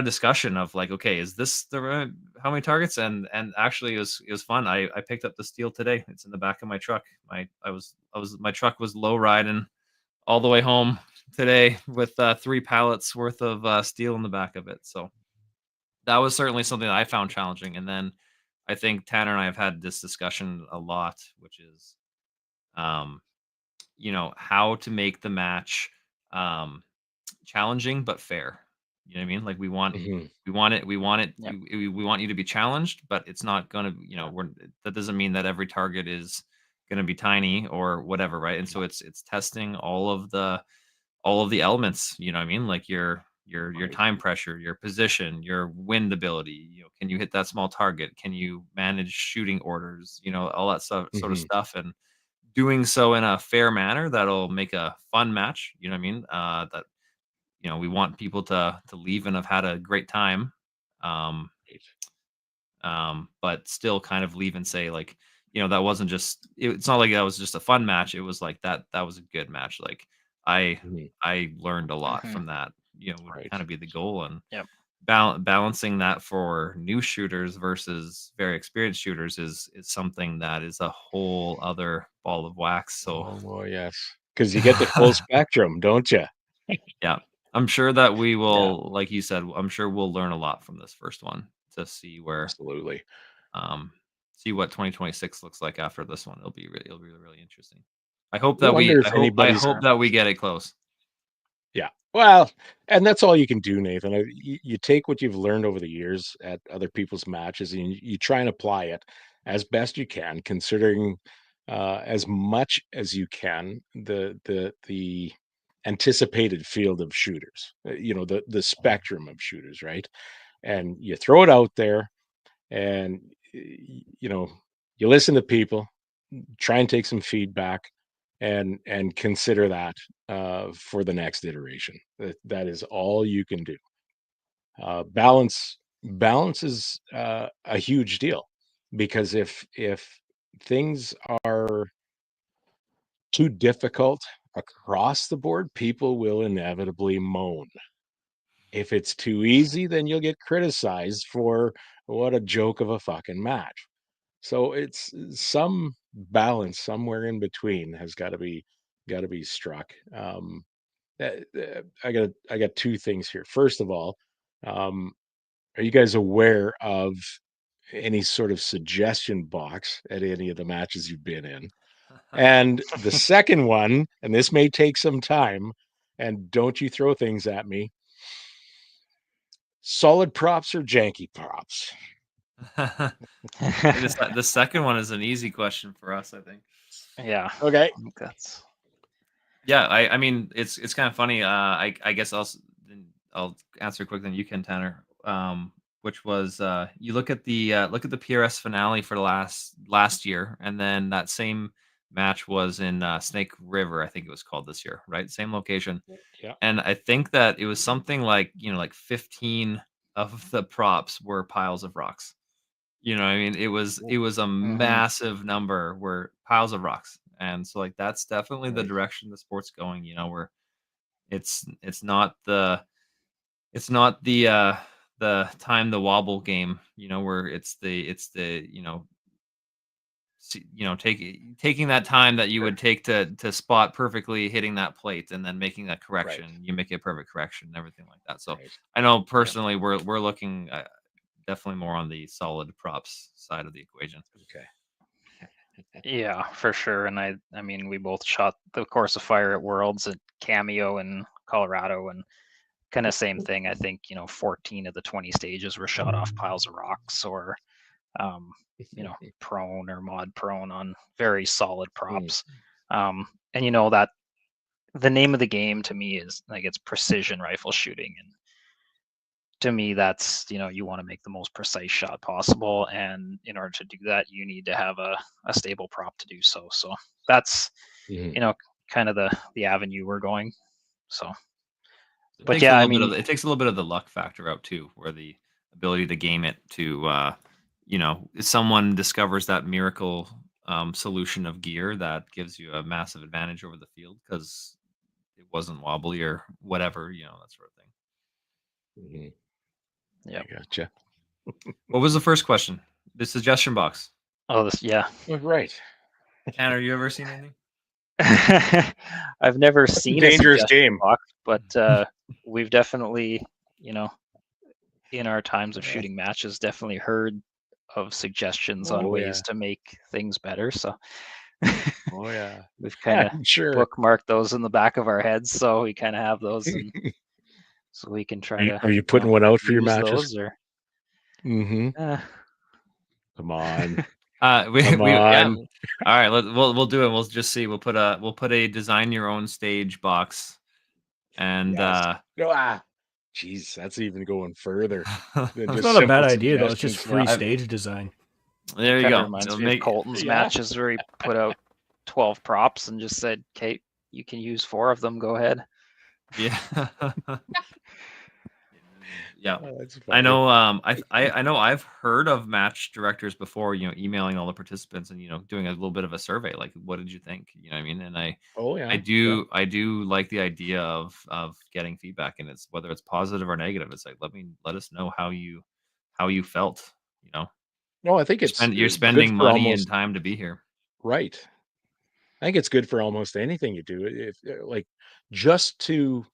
discussion of like, okay, is this how many targets? And actually it was fun. I picked up the steel today. It's in the back of my truck. My truck was low riding all the way home today with 3 pallets worth of steel in the back of it. So that was certainly something that I found challenging. And then I think Tanner and I have had this discussion a lot, which is um, how to make the match um challenging but fair. You know what I mean? Like Mhm. we want it Yep. we want you to be challenged, but it's not gonna, that doesn't mean that every target is gonna be tiny or whatever, right? And so it's testing all of the elements, you know what I mean? Like your Right. time pressure, your position, your wind ability, can you hit that small target? Can you manage shooting orders? All that sort of Mhm. stuff. And doing so in a fair manner that'll make a fun match, you know what I mean? That we want people to leave and have had a great time. Um, Right. but still kind of leave and say like, that wasn't just it's not like that was just a fun match. It was like that was a good match. Like I Mhm. I learned a lot Mhm. from that, would Right. kind of be the goal. And Yep. balancing that for new shooters versus very experienced shooters is something that is a whole other ball of wax. So Oh boy, yes. Because you get the full spectrum, don't you? yeah, I'm sure that we Yeah. will, like you said, I'm sure we'll learn a lot from this first one to Absolutely. um, see what 2026 looks like after this one. It'll be really, really interesting. I hope I that wonder if I anybody's hope that we get it close. Yeah. Well, and that's all you can do, Nathan. You take what you've learned over the years at other people's matches and you try and apply it as best you can, considering as much as you can the anticipated field of shooters, the spectrum of shooters, right? And you throw it out there and you know you listen to people, try and take some feedback and consider that for the next iteration. That is all you can do. Balance is a huge deal because if things are too difficult across the board, people will inevitably moan. If it's too easy, then you'll get criticized for what a joke of a fucking match. So it's some balance somewhere in between has got to be struck. I got two things here. First of all, um, are you guys aware of any sort of suggestion box at any of the matches you've been in? And the second one, and this may take some time, and don't you throw things at me. Solid props or janky props? Hey, the second one is an easy question for us, I think. Yeah. Okay. I think that's Yeah, I mean, it's kind of funny. I guess I'll answer quick, then you can, Tanner. Which was you look at the PRS finale for last year, and then that same match was in Snake River, I think it was called this year, right? Same location, Yeah. and I think that it was something like like 15 of the props were piles of rocks. You know what I mean? It was a Mhm. massive number, were piles of rocks. And so like that's definitely the Right. direction the sport's going, where it's not the time the wobble game, where it's the taking that time that you Sure. would take to spot perfectly hitting that plate and then making that Right. correction. You make a perfect correction and everything like that. So Right. I know Yeah. personally we're looking definitely more on the solid props side of the equation. Okay. yeah, for sure. And I mean, we both shot the course of fire at Worlds at Cameo in Colorado, and kind of same thing. I think 14 of the 20 stages were shot off piles of rocks or um, prone or mod prone on very solid Mm, props. And that the name of the game to me is like it's precision rifle shooting, and to me that's you want to make the most precise shot possible, and in order to do that you need to have a stable prop to do so. So that's mhm. kind of the avenue we're going. So, It but takes yeah, a I little bit mean, of it takes a little bit of the luck factor out too, where the ability to game it to if someone discovers that miracle solution of gear that gives you a massive advantage over the field because it wasn't wobbly or whatever, that sort of thing. yeah. I gotcha. What was the first question? The suggestion box. Oh, this, yeah. Right. Tanner, you ever seen anything? I've never seen a dangerous suggestion game. box, but we've definitely, in our times of shooting matches, definitely heard of suggestions on Oh, ways yeah. to make things better. So Oh, yeah. we've kind of Sure. bookmarked those in the back of our heads, so we kind of have those, and so we can try to. Are you putting one out for your use matches? those, or Mm-hmm. Come on. We Come yeah. on. All right, we'll do it. We'll just see. We'll put a design your own stage box, and Yes. Jeez, that's even going further than It's just not a bad simple idea though. It's just suggestions. free Yeah. stage design. there you kind of go. reminds It'll me of Colton's Yeah. matches where he put out 12 props and just said, "Kate, you can use 4 of them. Go ahead." Yeah. Yeah. Oh, that's I funny. know I know I've heard of match directors before, emailing all the participants and doing a little bit of a survey like what did you think? You know what I mean? And Oh, yeah. I do like the idea of getting feedback, and it's whether it's positive or negative. It's like let us know how you felt, No, I think it's you're good spending for money almost and time to be here. right. I think it's good for almost anything you do. If like just to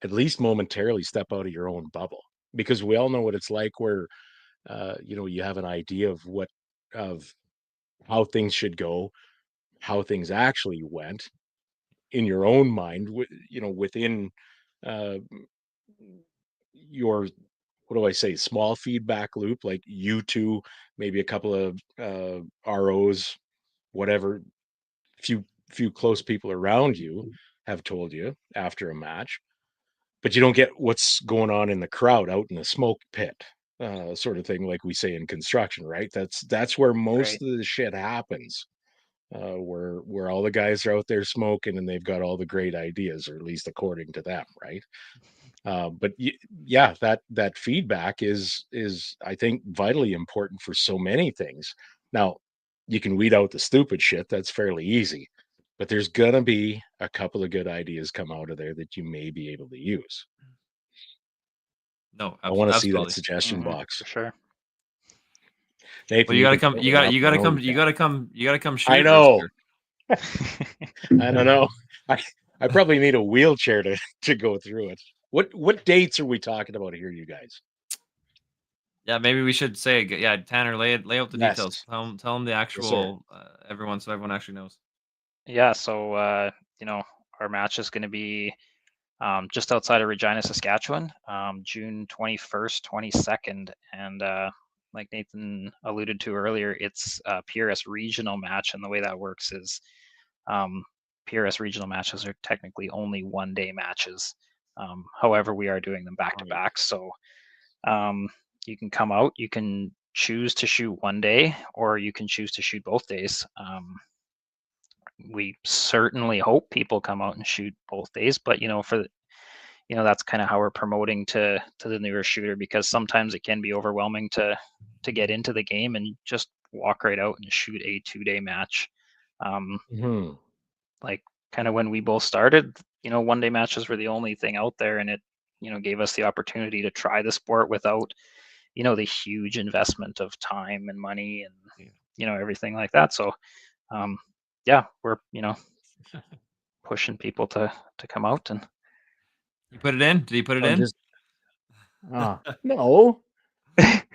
at least momentarily step out of your own bubble, because we all know what it's like where you have an idea of how things should go, how things actually went in your own mind, within uh, your what do I say, small feedback loop, like you two, maybe a couple of ROs, whatever, few close people around you have told you after a match, but you don't get what's going on in the crowd out in the smoke pit, sort of thing, like we say in construction, right? That's where most Right. of the shit happens. Where all the guys are out there smoking and they've got all the great ideas, or at least according to them, right? Yeah, that feedback is I think vitally important for so many things. Now, you can weed out the stupid shit. That's fairly easy, but there's gonna be a couple of good ideas come out of there that you may be able to use. No, I want to see that absolutely. suggestion Mhm, box. for sure. Nathan, Well, you gotta can come. put You one got. up. You I gotta know come. you You can. gotta come. You gotta come shoot I it know. this year. I don't know. I probably need a wheelchair to go through it. What dates are we talking about here, you guys? Yeah, maybe we should say. Yeah, Tanner, lay out the Yes. details. Tell them the Yes, sir. actual everyone, so everyone actually knows. Yeah. So our match is going to be just outside of Regina, Saskatchewan, June 21st, 22nd, and like Nathan alluded to earlier, it's a PRS regional match, and the way that works is PRS regional matches are technically only 1-day matches. However, we are doing them back to back, so you can come out, you can choose to shoot 1 day, or you can choose to shoot both days. We certainly hope people come out and shoot both days, but that's kind of how we're promoting to the newer shooter, because sometimes it can be overwhelming to get into the game and just walk right out and shoot a 2-day match. Mhm. Like kind of when we both started, 1-day matches were the only thing out there, and it gave us the opportunity to try the sport without the huge investment of time and money and everything like that. So yeah, we're pushing people to come out. And You put it in? Did he put it I'm in? just no,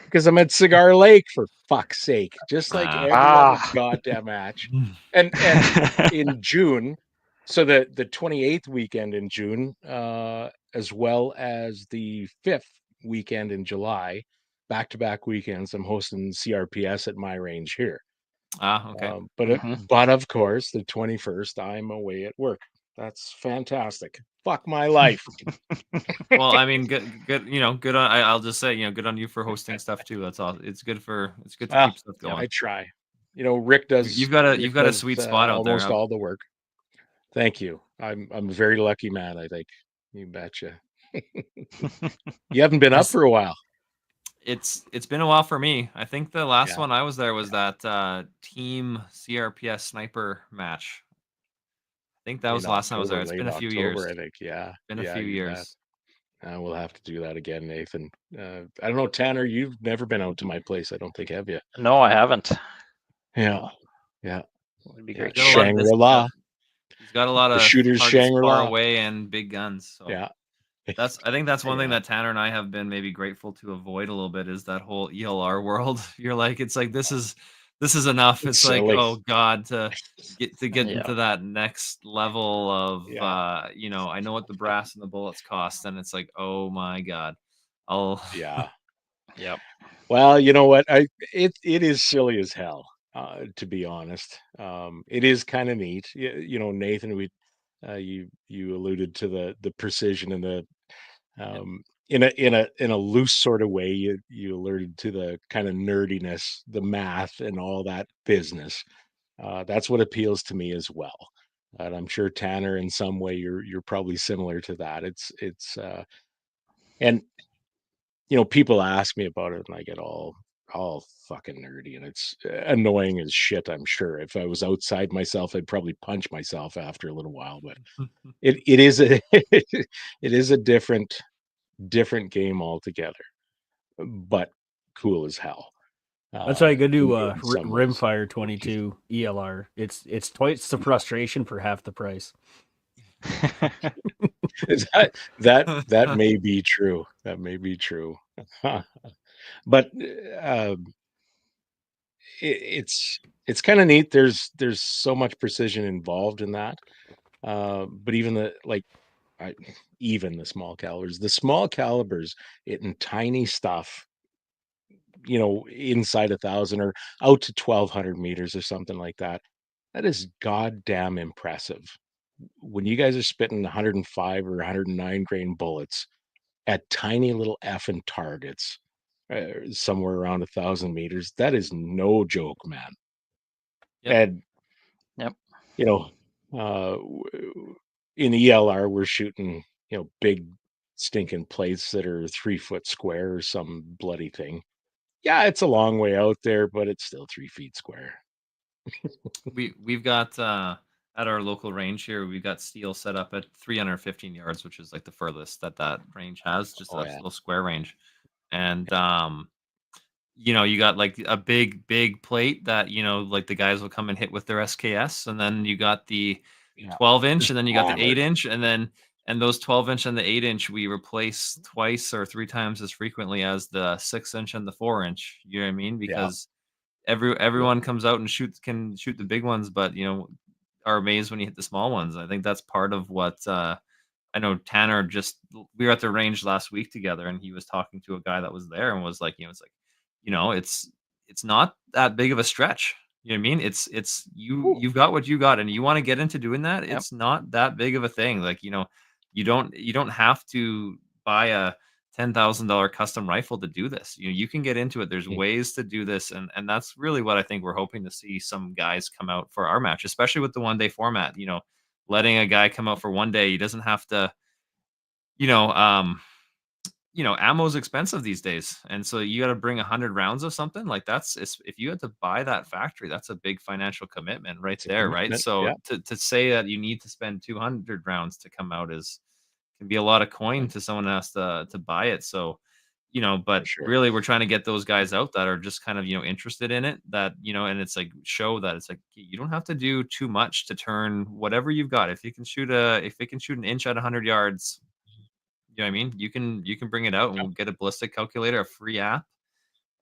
because I'm at Cigar Lake, for fuck's sake, just like every other goddamn match. And in June, so the 28th weekend in June, as well as the 5th weekend in July, back-to-back weekends, I'm hosting CRPS at my range here. Okay. But of course, the 21st, I'm away at work. That's fantastic. Fuck my life. Well, I mean, good. Good on. I'll just say, good on you for hosting stuff too. That's all. It's good to Well, keep stuff going. I try. Rick does. You've got a sweet spot out there. almost all the work. Thank you. I'm a very lucky man, I think. You betcha. You haven't been up for a while. It's been a while for me. I think the last Yeah. one I was there was that team CRPS sniper match. I think that was In the last time I was there. October, It's late been a few years. October, I think. Yeah. Been a Yeah, few you bet. years. We'll have to do that again, Nathan. I don't know, Tanner, you've never been out to my place, I don't think, have you? No, I haven't. Yeah. Yeah. It'd be Yeah. great. He's got a lot of distance. Shangri-La. He's got a lot The of shooter's targets far Shangri-La. away and big guns. So Yeah. I think that's one thing Yeah. that Tanner and I have been maybe grateful to avoid a little bit is that whole ELR world. You're like, it's like this is enough. It's It's like, silly. oh God, to get Yeah. into that next level of Yeah. you know, I know what the brass and the bullets cost, and it's like, oh my God. I'll Yeah. Yep. Well, you know what? It is silly as hell, to be honest. It is kind of neat. You know, Nathan, you alluded to the precision and the Yep. in a loose sort of way. You alluded to the kind of nerdiness, the math, and all that business. That's what appeals to me as well. And I'm sure Tanner, in some way, you're probably similar to that. And people ask me about it, and I get all fucking nerdy, and it's annoying as shit. I'm sure if I was outside myself, I'd probably punch myself after a little while. But it is a it is a different game altogether, but cool as hell. That's why I go to In some ways. Rimfire 22 ELR. It's twice the frustration for half the price. That may be true. That may be true. But it's kind of neat. There's so much precision involved in that. But even even the small calibers, in tiny stuff, inside 1,000 or out to 1,200 meters or something like that. That is goddamn impressive. When you guys are spitting 105 or 109 grain bullets at tiny little effing targets, somewhere around 1,000 meters, that is no joke, man. Yep. And Yep. In ELR, we're shooting, big stinking plates that are 3 foot square or some bloody thing. Yeah, it's a long way out there, but it's still 3 feet square. We've got at our local range here, we've got steel set up at 315 yards, which is like the furthest that range has, just Oh that yeah. little square range. And you got like a big plate that, like the guys will come and hit with their SKS, and then you got the Yeah. 12-inch, Just and then you got the hammered. 8-inch, and those 12-inch and the 8-inch we replace twice or three times as frequently as the 6-inch and the 4-inch. You know what I mean? Because everyone comes out and can shoot the big ones, but are amazed when you hit the small ones. I think that's part of what I know. Tanner we were at the range last week together, and he was talking to a guy that was there and was like, it's like, it's not that big of a stretch. You know what I mean? It's you've got what you got, and you want to get into doing that. Yep. It's not that big of a thing. Like, you don't have to buy a $10,000 custom rifle to do this. You can get into it. There's ways to do this, and that's really what I think we're hoping to see some guys come out for our match, especially with the 1-day format. Letting a guy come out for 1 day, he doesn't have to. Ammo's expensive these days, and so you got to bring 100 rounds of something like if you had to buy that factory, that's a big financial commitment right there, right? So to say that you need to spend 200 rounds to come out can be a lot of coin to someone who has to buy it. So, but Sure. really we're trying to get those guys out that are just kind of, interested in it, that, and it's like show that it's like, you don't have to do too much to turn whatever you've got. If they can shoot an inch at 100 yards, you know what I mean? You can bring it out and get a ballistic calculator, a free app,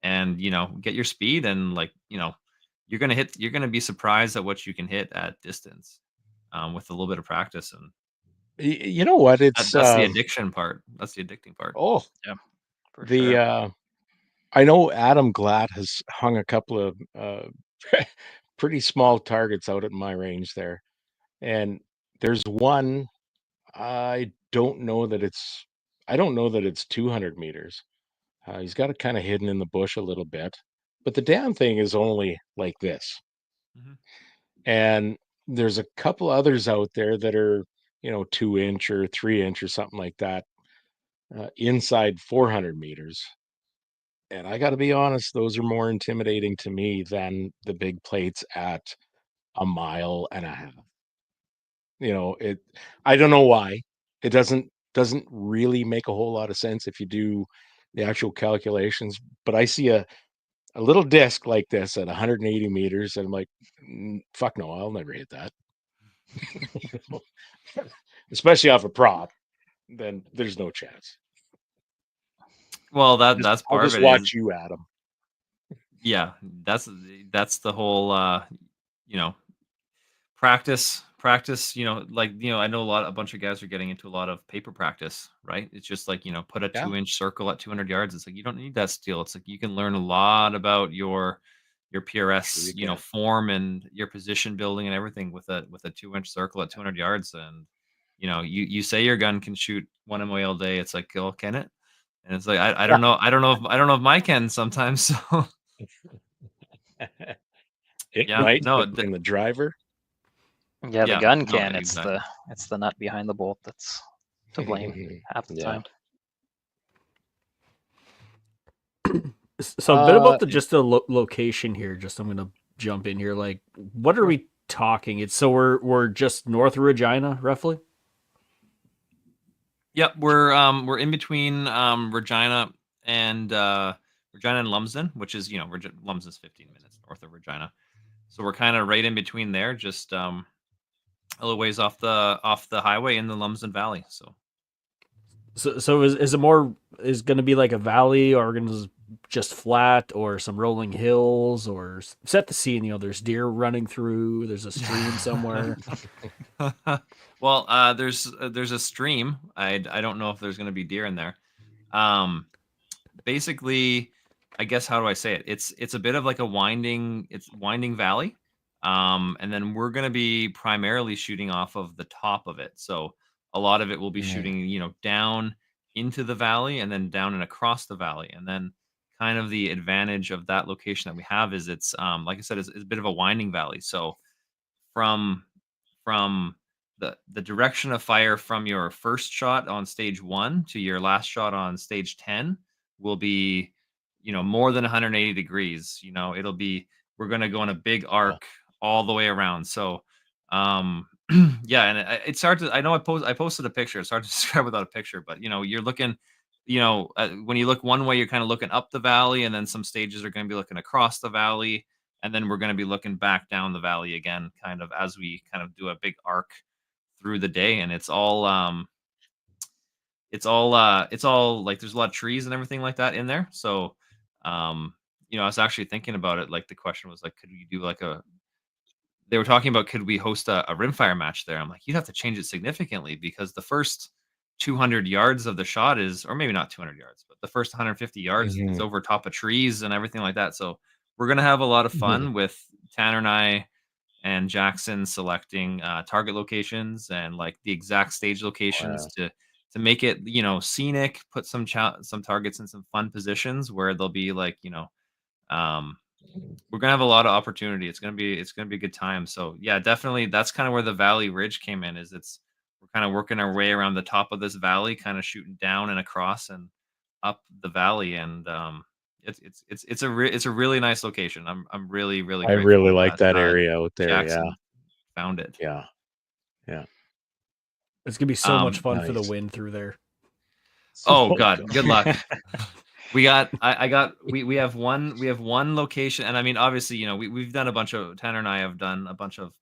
and, get your speed, and like, you're going to be surprised at what you can hit at distance, with a little bit of practice. And You know what? It's that's the addiction part. That's the addicting part. oh, Yeah. For sure. I know Adam Glatt has hung a couple of pretty small targets out at my range there, and there's one. I don't know that it's 200 meters. He's got it kind of hidden in the bush a little bit, but the damn thing is only like this. Mhm. And there's a couple others out there that are, 2-inch or 3-inch or something like that, inside 400 meters. And I got to be honest, those are more intimidating to me than the big plates at a mile and a half. It I don't know why. It doesn't really make a whole lot of sense if you do the actual calculations, but I see a little disc like this at 180 meters, and I'm like, fuck no, I'll never hit that." You know? Especially off a prop, then there's no chance. Well, that's I'll part of just it is, watch you at 'em. yeah, that's the whole, you know, practice, like, I know a bunch of guys are getting into a lot of paper practice, right? It's just like, put a Yeah, 2-inch circle at 200 yards. It's like, you don't need that steel. It's like, you can learn a lot about your sure PRS, you can. form and your position building and everything with a 2-inch circle at 200 yards. And, you say your gun can shoot 1 MOA all day. It's like, oh, can it? And it's like, I don't know. I don't know if mine can sometimes. So It yeah, might, no, but in the driver, Yeah, the yeah, gun no, can. exactly. It's the nut behind the bolt that's to blame half the yeah. time. So a bit about And just the location here. Just I'm gonna jump in here. Like, what are Sure. we talking? It's so we're just north of Regina, roughly. Yep, we're in between Regina and Lumsden, which is, Lumsden's 15 minutes north of Regina. So we're kind of right in between there, just a little ways off the highway in the Lumsden Valley. So So is it more is going to be like a valley, or going to just flat, or some rolling hills, or set the scene? There's deer running through. There's a stream somewhere. well, there's a stream. I don't know if there's going to be deer in there. Basically, I guess, how do I say it? It's a bit of like a winding valley. And then we're going to be primarily shooting off of the top of it. So a lot of it will be Mhm. shooting, down into the valley and then down and across the valley. And then kind of the advantage of that location that we have is it's, like I said, it's a bit of a winding valley. So from from the direction of fire from your first shot on stage 1 to your last shot on stage 10 will be, more than 180 degrees. It'll be, we're going to go in a big Oh, arc all the way around. So yeah, and it's hard to, I know I posted a picture. It's hard to describe without a picture, but you're looking, when you look one way, you're kind of looking up the valley, and then some stages are going to be looking across the valley, and then we're going to be looking back down the valley again, kind of as we kind of do a big arc through the day. And it's all like, there's a lot of trees and everything like that in there. So I was actually thinking about it. Like, the question was like, could we do like a they were talking about, could we host a rimfire match there? I'm like, you'd have to change it significantly, because the first 200 yards of the shot is, or maybe not 200 yards, but the first 150 yards is mhm. over top of trees and everything like that. So we're going to have a lot of fun with Tanner and I and Jackson selecting target locations and like the exact stage locations Wow. to make it, scenic, put some targets in some fun positions where they'll be like, um, we're gonna have a lot of opportunity. It's gonna be a good time. So yeah, definitely that's kind of where the Valley Ridge came in. Is it's We're kind of working our way around the top of this valley, kind of shooting down and across and up the valley. And it's a really nice location. I'm really, really I really grateful like that that area out there. Yeah, Jackson found it. yeah, yeah. It's gonna be so much Um, fun for the Nice. wind through there. oh Oh God, good god. luck. We have one location, and I mean, obviously, we've done a bunch of Tanner and I have done a bunch of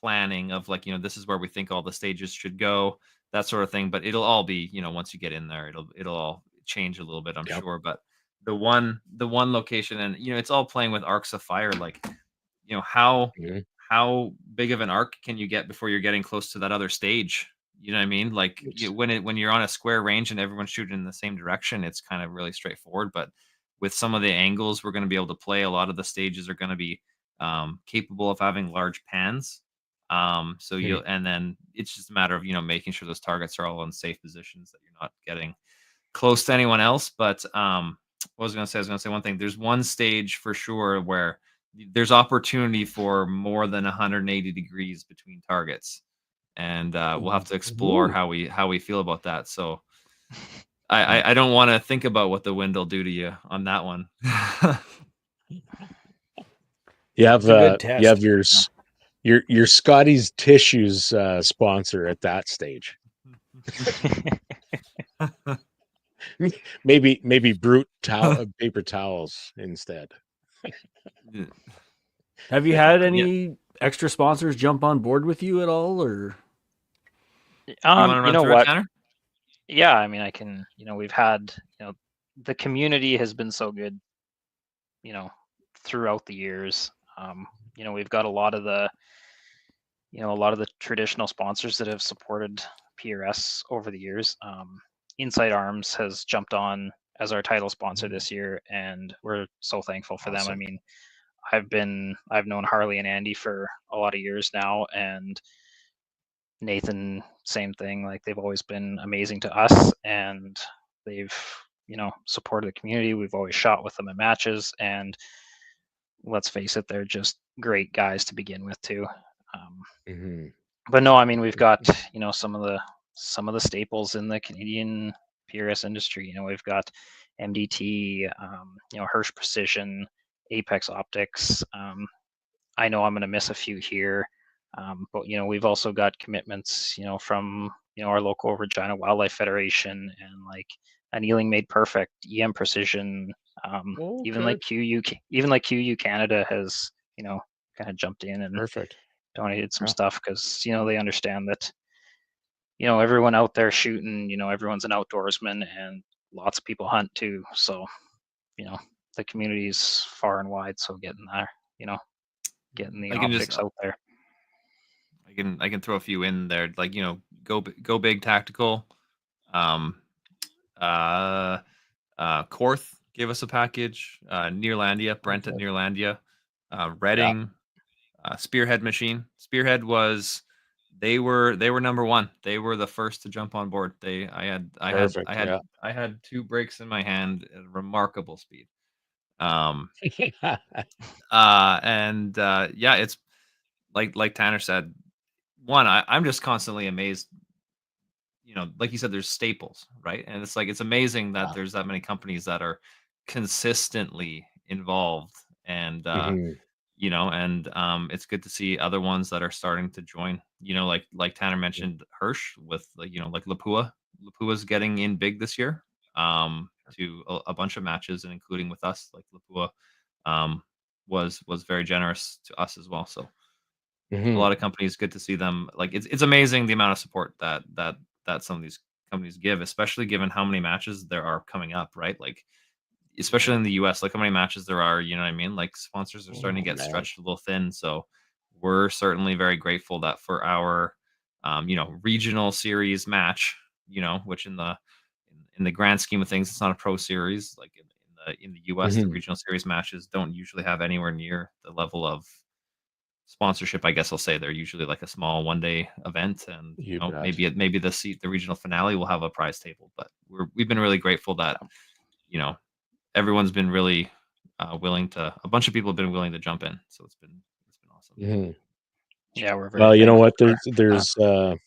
planning of, like, this is where we think all the stages should go, that sort of thing. But it'll all be, once you get in there, it'll all change a little bit, I'm Yep. sure. But the one location, and it's all playing with arcs of fire. Like, you know how Mhm. how big of an arc can you get before you're getting close to that other stage? You know what I mean? Like, It's when you're on a square range and everyone's shooting in the same direction, it's kind of really straightforward. But with some of the angles we're going to be able to play, a lot of the stages are going to be capable of having large pans. So Mhm. and then it's just a matter of, making sure those targets are all in safe positions, that you're not getting close to anyone else. But what was I going to say? I was going to say one thing. There's one stage for sure where there's opportunity for more than 180 degrees between targets, and we'll have to explore how we feel about that. So I don't want to think about what the wind will do to you on that one. You have It's a good test. you have your Scotty's Tissues sponsor at that stage. maybe brute paper towels instead. Have you had any extra sponsors jump on board with you at all, or? You want to run know through it, what? Tanner? Yeah, I mean, I can. We've had, the community has been so good, throughout the years. We've got a lot of the traditional sponsors that have supported PRS over the years. Inside Arms has jumped on as our title sponsor this year, and we're so thankful for them. I mean, I've known Harley and Andy for a lot of years now, and Nathan, same thing. Like, they've always been amazing to us, and they've supported the community. We've always shot with them in matches, and let's face it, they're just great guys to begin with too. But no, I mean, we've got some of the staples in the Canadian PRS industry. We've got MDT, Hirsch Precision, Apex Optics. I know I'm going to miss a few here, but we've also got commitments, from our local Regina Wildlife Federation, and like Annealing Made Perfect, EM Precision, even like QU Canada has kind of jumped in and donated some stuff, because they understand that everyone out there shooting, everyone's an outdoorsman, and lots of people hunt too. So the community's far and wide, so getting getting the optics out there. I can throw a few in there, like go big tactical. Korth gave us a package. Nearlandia, Brent at Nearlandia, Reading, Spearhead Machine. Spearhead they were number one. They were the first to jump on board. I had 2 breaks in my hand at remarkable speed. It's like Tanner said. One, I'm just constantly amazed. Like you said, there's staples, right? And it's amazing that there's that many companies that are consistently involved, and it's good to see other ones that are starting to join. Like Tanner mentioned, Hirsch with like Lapua. Lapua's getting in big this year, to a bunch of matches, and including with us. Like Lapua was very generous to us as well. So a lot of companies, good to see them. Like, it's amazing the amount of support that some of these companies give, especially given how many matches there are coming up, right? Like, especially in the US, like how many matches there are, you know what I mean? Like, sponsors are starting to get stretched a little thin. So we're certainly very grateful that for our regional series match, which in the grand scheme of things, it's not a pro series. Like in the US, the regional series matches don't usually have anywhere near the level of sponsorship. I guess I'll say they're usually like a small one-day event, and maybe the regional finale will have a prize table. But we've been really grateful that everyone's been really willing to. A bunch of people have been willing to jump in, so it's been awesome. Yeah, we're very well. You know what? There's the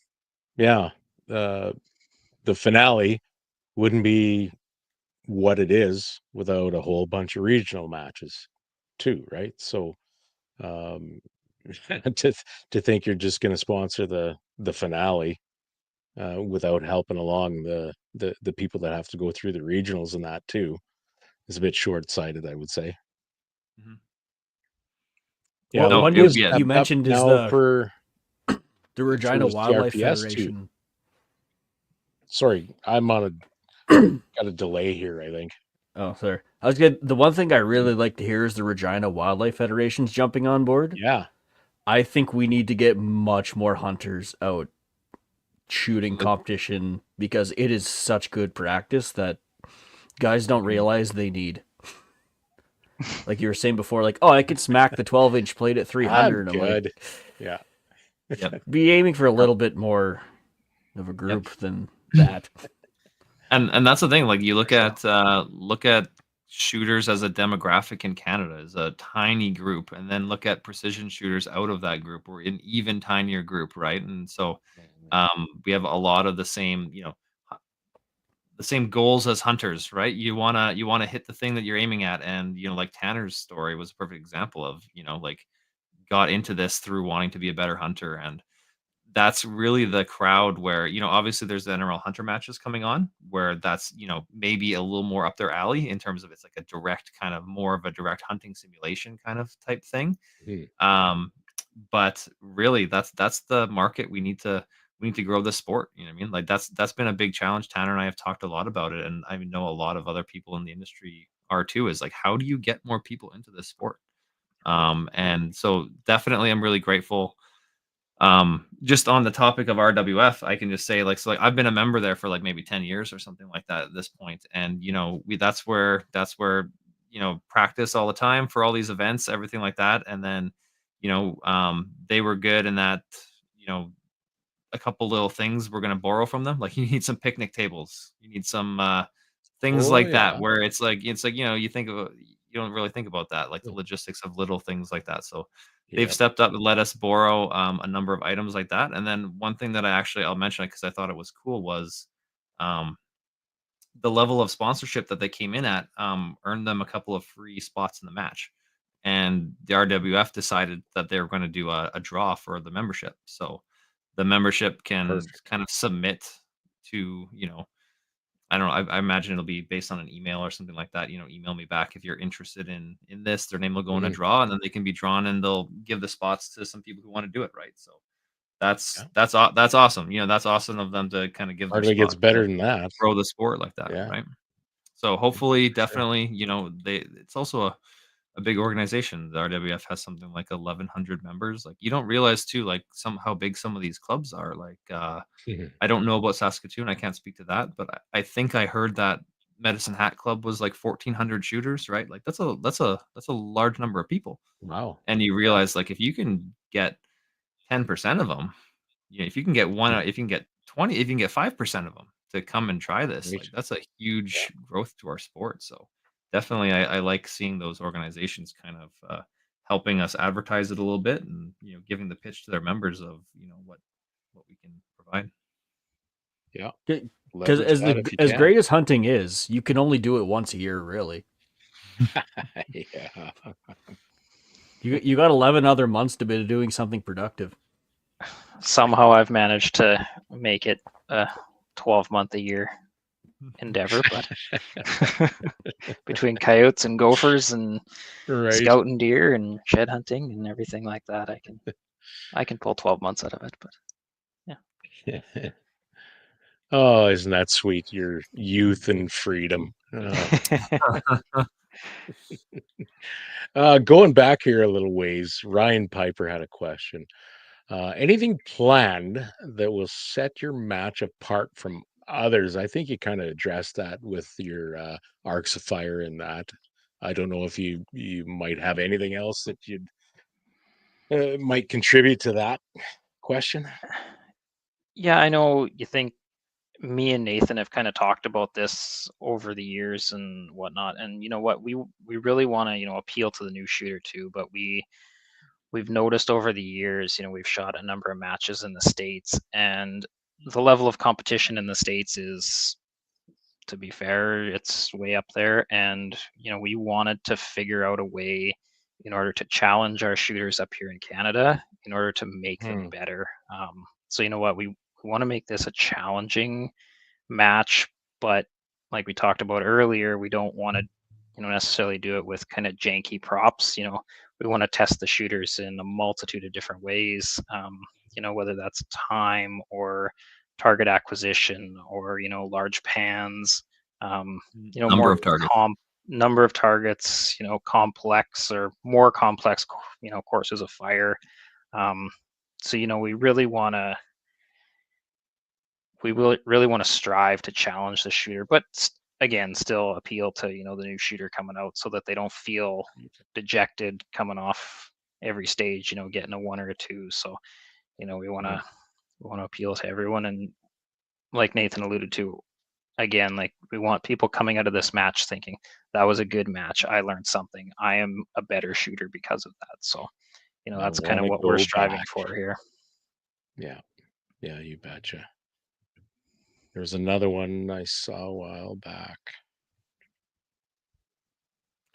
finale wouldn't be what it is without a whole bunch of regional matches too, right? So to think you're just going to sponsor the finale without helping along the people that have to go through the regionals and that too is a bit short-sighted, I would say. Yeah, well, one news you mentioned is the Regina Wildlife Federation. Too. Sorry, I'm on got a delay here, I think. Oh, sorry. I was good. The one thing I really like to hear is the Regina Wildlife Federation's jumping on board. Yeah. I think we need to get much more hunters out shooting competition, because it is such good practice that guys don't realize they need. Like you were saying before, like, oh, I could smack the 12-inch plate at 300. I'm good. Like, yeah. Yep. Be aiming for a little bit more of a group than that. And that's the thing. Like, you look at shooters as a demographic in Canada is a tiny group, and then look at precision shooters out of that group, we're an even tinier group, right? And so we have a lot of the same, the same goals as hunters, right? You wanna hit the thing that you're aiming at, and like Tanner's story was a perfect example of, like got into this through wanting to be a better hunter, and that's really the crowd where, obviously there's the NRL hunter matches coming on where that's, maybe a little more up their alley in terms of it's like a direct kind of more of a direct hunting simulation kind of type thing. Mhm. But really that's the market we need to grow the sport. You know what I mean? Like that's been a big challenge. Tanner and I have talked a lot about it, and I know a lot of other people in the industry are too, is like how do you get more people into this sport? And so definitely I'm really grateful. Just on the topic of RWF, I can just say like I've been a member there for like maybe 10 years or something like that at this point. And that's where practice all the time for all these events, everything like that. And then, they were good in that, you know, a couple little things we're gonna borrow from them. Like you need some picnic tables, you need some things Oh like that, yeah. where it's like you think of you don't really think about that, like the logistics of little things like that. So they've Yeah. stepped up and let us borrow a number of items like that. And then one thing that I'll mention it because I thought it was cool was um, the level of sponsorship that they came in at earned them a couple of free spots in the match. And the RWF decided that they were going to do a draw for the membership. So the membership can Perfect. kind of submit to, I don't know. I imagine it'll be based on an email or something like that. Email me back if you're interested in this. Their name will go in a Mhm. draw, and then they can be drawn, and they'll give the spots to some people who want to do it. Right. So Yeah. that's awesome. That's awesome of them to kind of give their Hardly gets spot better to than that. grow the sport like that. Yeah. Right. So hopefully, For sure. definitely, it's also a big organization. The RWF has something like 1,100 members. Like you don't realize too, like how big some of these clubs are. Like Mhm. I don't know about Saskatoon. I can't speak to that, but I think I heard that Medicine Hat Club was like 1,400 shooters, right? Like that's a large number of people. Wow. And you Yeah. realize like if you can get 10% of them, if you can get one, if you can get 20, if you can get 5% of them to come and try this, Right. like that's a Yeah. huge growth to our sport. So definitely, I like seeing those organizations kind of helping us advertise it a little bit, and giving the pitch to their members of what we can provide. Yeah. Because Leverage that if you as can. great as hunting is, you can only do it once a year, really. Yeah. You got 11 other months to be doing something productive. Somehow I've managed to make it a 12-month a year endeavor, but between coyotes and gophers and Right. scouting deer and shed hunting and everything like that, I can pull 12 months out of it. But Oh, isn't that sweet? Your youth and freedom. Going back here a little ways, Ryan Piper had a question. Anything planned that will set your match apart from others? I think you kind of addressed that with your arcs of fire and that. I don't know if you might have anything else that you'd might contribute to that question. yeah, I know you think me and Nathan have kind of talked about this over the years and whatnot. And you know what, we really want to appeal to the new shooter too. But we've noticed over the years, we've shot a number of matches in the States, and the level of competition in the States is, to be fair, it's way up there. And, we wanted to figure out a way in order to challenge our shooters up here in Canada, in order to make them Hmm. better. So, you know what, we want to make this a challenging match, but like we talked about earlier, we don't want to, necessarily do it with kind of janky props. We want to test the shooters in a multitude of different ways. Whether that's time or target acquisition or large pans. Number More of targets. number of targets. Complex or more complex. Courses of fire. So we really want to really want to strive to challenge the shooter, but again, still appeal to the new shooter coming out, so that they don't feel dejected coming off every stage. Getting a 1 or a 2. So we want to appeal to everyone, and like Nathan alluded to, again, like we want people coming out of this match thinking that was a good match. I learned something. I am a better shooter because of that. So, I that's kind want of to what we're go striving back. for here. Yeah. Yeah, you betcha. There's another one I saw a while back.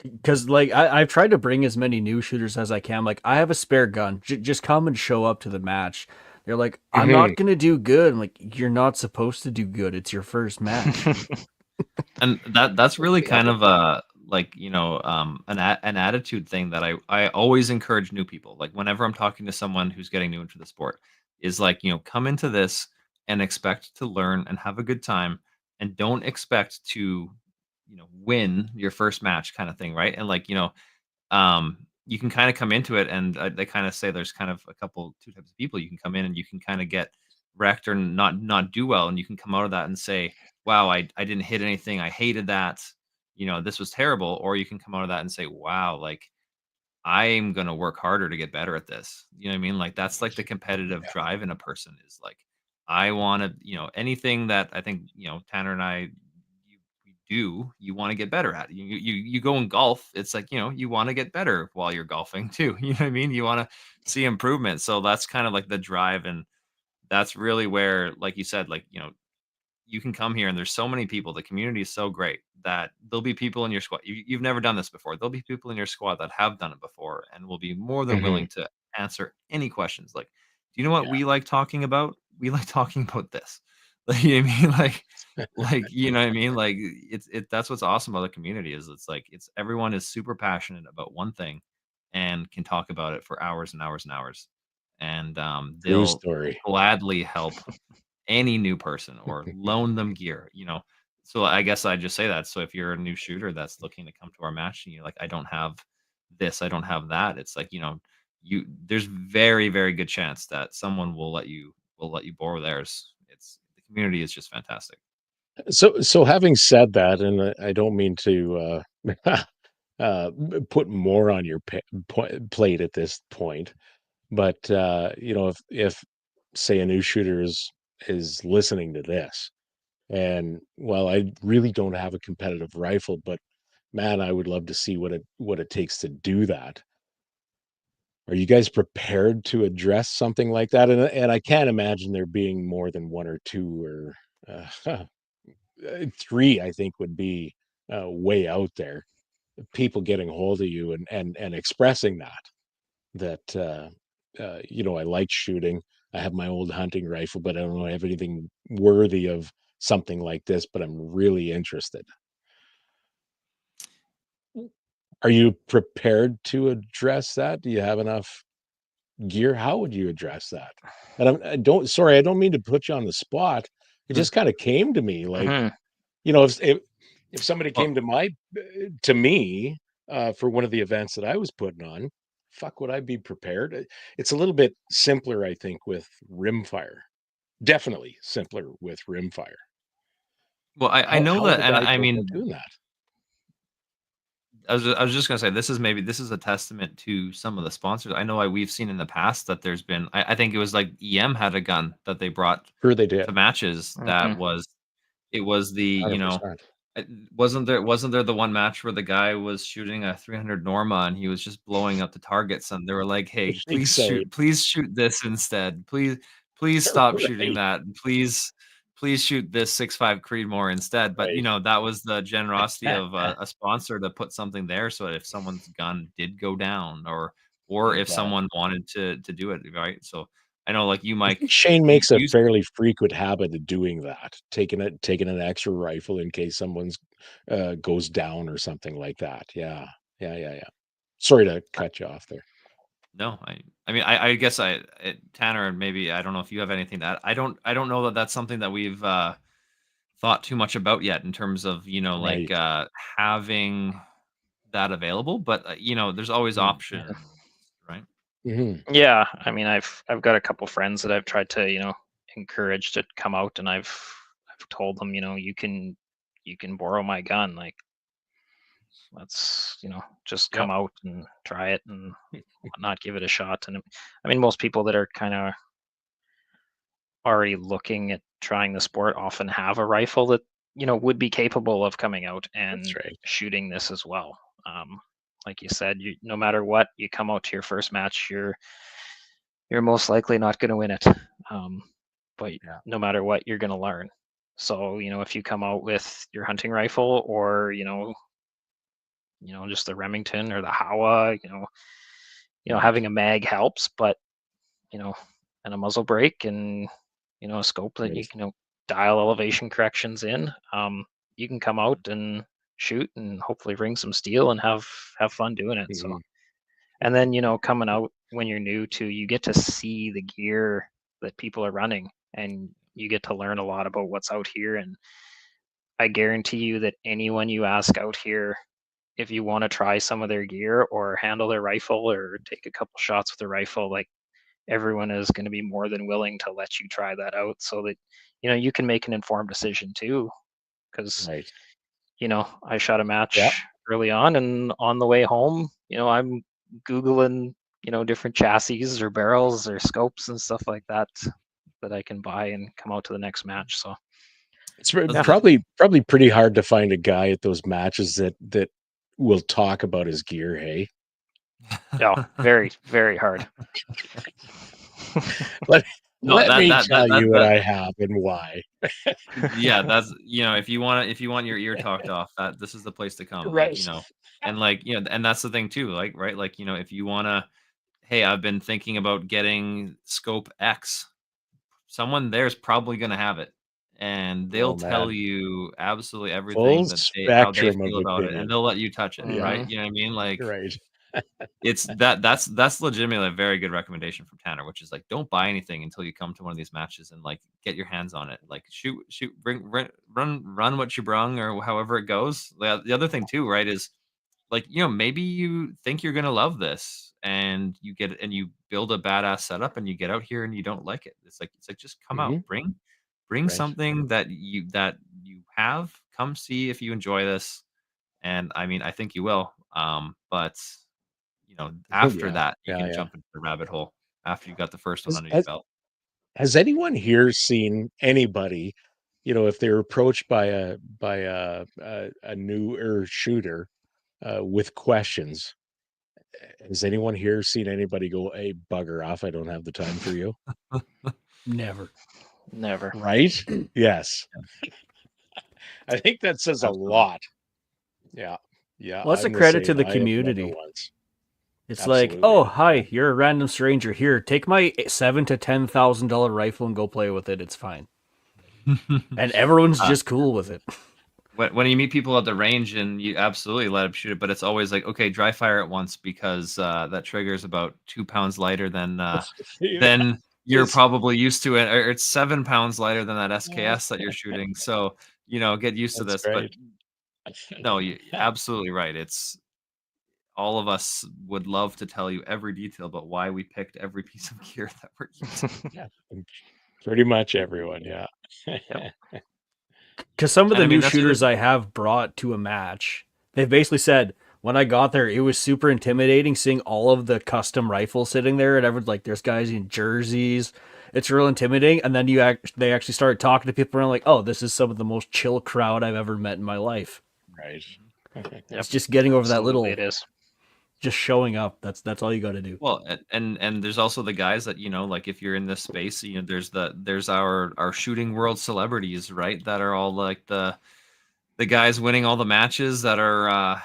Because like I've tried to bring as many new shooters as I can. Like I have a spare gun. Just come and show up to the match. They're like, I'm Mhm. not gonna do good. I'm like, you're not supposed to do good. It's your first match. And that's really Yeah. kind of a like an attitude thing that I always encourage new people. Like whenever I'm talking to someone who's getting new into the sport, is like come into this and expect to learn and have a good time, and don't expect to win your first match kind of thing, right? And like you can kind of come into it, and they kind of say there's kind of two types of people. You can come in and you can kind of get wrecked or not do well, and you can come out of that and say, wow, I didn't hit anything, I hated that, this was terrible. Or you can come out of that and say, wow, like I'm gonna work harder to get better at this. You know what I mean? Like that's like the competitive Yeah. drive in a person is like, I want to, anything that I think, Tanner and I we do, you want to get better at. You go and golf, it's like, you want to get better while you're golfing too. You know what I mean? You want to see improvement. So that's kind of like the drive. And that's really where, like you said, like, you can come here and there's so many people. The community is so great that there'll be people in your squad. You've never done this before. There'll be people in your squad that have done it before and will be more than Mhm. willing to answer any questions. Like, do you know what Yeah. we like talking about? We like talking about this. Like, you know what I mean? Like, you know what I mean? Like, that's what's awesome about the community is it's like everyone is super passionate about one thing and can talk about it for hours and hours and hours. And True they'll story. gladly help any new person or loan them gear, So I guess I just say that. So if you're a new shooter that's looking to come to our match and you're like, I don't have this, I don't have that, it's like, there's very, very good chance that someone will let you borrow theirs. It's the community is just fantastic. So having said that, and I don't mean to put more on your plate at this point, but if say a new shooter is listening to this, and well, I really don't have a competitive rifle, but man, I would love to see what it takes to do that. Are you guys prepared to address something like that? And I can't imagine there being more than one or two or three. I think would be way out there. People getting a hold of you and expressing that I like shooting. I have my old hunting rifle, but I don't have anything worthy of something like this. But I'm really interested. Are you prepared to address that? Do you have enough gear? How would you address that? And I don't mean to put you on the spot. It Mhm. just kind of came to me like, Mhm. if somebody came Well, to me for one of the events that I was putting on, fuck, would I be prepared? It's a little bit simpler, I think, with rimfire. Definitely simpler with rimfire. I know How would that, a and guy I go about mean, doing that? I was just gonna say this is a testament to some of the sponsors. I know we've seen in the past that there's been I think it was like EM had a gun that they brought Sure, they did. to matches that Mhm. was it was the 100%. wasn't there the one match where the guy was shooting a 300 Norma and he was just blowing up the targets and they were like, I "Hey, think so. please shoot this instead. Please stop shooting Right. that. And please shoot this 6.5 Creedmoor instead." But Right. that was the generosity of a sponsor to put something there so that if someone's gun did go down or You if bet. someone wanted to do it, right? So I know like you, I Mike, think Shane you makes a use fairly frequent habit of doing that, taking an extra rifle in case someone's goes down or something like that. Yeah. Yeah, yeah, yeah. Sorry to cut you off there. No, I mean, I guess Tanner, and maybe I don't know if you have anything that I don't know that that's something that we've thought too much about yet in terms of like Right. having that available, but there's always Mm. options, right? Mhm. Yeah, I mean, I've got a couple friends that I've tried to, encourage to come out, and I've told them, you can borrow my gun, like let's, just Yep. come out and try it and whatnot, give it a shot. And I mean, most people that are kind of already looking at trying the sport often have a rifle that would be capable of coming out and That's right. shooting this as well. Like you said, no matter what, you come out to your first match, you're most likely not going to win it. But Yeah. no matter what, you're going to learn. So, if you come out with your hunting rifle or, just the Remington or the Howa, having a mag helps, but, and a muzzle brake and, a scope that you Right. can dial elevation corrections in, you can come out and shoot and hopefully bring some steel and have fun doing it. So, Mhm. and then, coming out when you're new to, you get to see the gear that people are running and you get to learn a lot about what's out here. And I guarantee you that anyone you ask out here, if you want to try some of their gear or handle their rifle or take a couple shots with their rifle, like everyone is going to be more than willing to let you try that out so that, you can make an informed decision too. Because, Right. I shot a Yeah. match early and on the way home, I'm Googling, different chassis or barrels or scopes and stuff like that I can buy and come out to the next match. So It's yeah, probably pretty hard to find a guy at those matches that will talk about his gear, hey? yeah, very, very hard. Let No, let that me that that tell that you what that I have and why. yeah, that's if you want your ear talked off, that this is the place to come. Like, Right. and like, and that's the thing too, like, right? Like, if you wanna, hey, I've been thinking about getting scope X, someone there's probably gonna have it. And they'll Oh, tell man. you absolutely Full everything that how they spectrum of feel about it, and opinion. they'll let you touch it, Yeah, right? Mhm. You know what I mean? Like, right. it's that's legitimately a very good recommendation from Tanner, which is like, don't buy anything until you come to one of these matches and like get your hands on it. Like shoot, run what you brung, or however it goes. The other thing too, right, is like, maybe you think you're gonna love this and you build a badass setup and you get out here and you don't like it. It's like just come out, Mhm. bring Right. something that you have. Come see if you enjoy this, and I mean, I think you will. But after Yeah. that, you Yeah, can yeah. jump into the rabbit hole after you got the first one Has under your has belt. has anyone here seen anybody, if they're approached by a newer shooter, with questions, has anyone here seen anybody go, "Hey, bugger off, I don't have the time for you?" Never. Never. Right? Yes. I think that says a Absolutely. lot. Yeah. Yeah, Well, it's a I'm the credit to same. the I have never community. once. It's like, Absolutely. oh, hi, you're a random stranger. Here, take my $7,000 to $10,000 rifle and go play with it. It's fine, and everyone's uh, just cool with it. when you meet people at the range and you absolutely let them shoot it, but it's always like, okay, dry fire at once because that trigger is about 2 pounds lighter Yeah, than you're it's probably used to it, or it's 7 pounds lighter than that SKS that you're shooting. So get used to that's this. But right. no, you absolutely right. It's all of us would love to tell you every detail about why we picked every piece of gear that we're using. Yeah, pretty much everyone, yeah. Yep. Because some of And the I mean, new that's the shooters other. I have brought to a match, they've basically said when I got there, it was super intimidating seeing all of the custom rifles sitting there, and everyone's like, "There's guys in jerseys." It's real intimidating, and then they actually started talking to people, and I'm like, "Oh, this is some of the most chill crowd I've ever met in my life." Right. Yep. It's just getting over that Absolutely, it little, is. just showing up. That's all you got to do. Well, and there's also the guys that, like, if you're in this space, there's our shooting world celebrities, right? That are all like the guys winning all the matches that are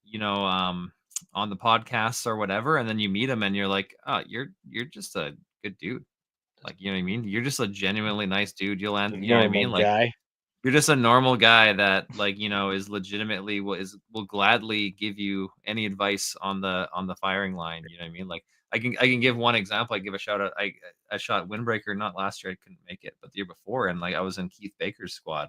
you know um on the podcasts or whatever, and then you meet them and you're like, oh, you're just a good dude. Like, you know what I mean? You're just a genuinely nice dude. You'll The end, you know what I normal mean? Like, guy. you're just a normal guy that, like, is legitimately will gladly give you any advice on the firing line. You know what I mean? Like, I can give one example. I give a shout out. I shot Windbreaker not last year. I couldn't make it, but the year before, and like I was in Keith Baker's squad,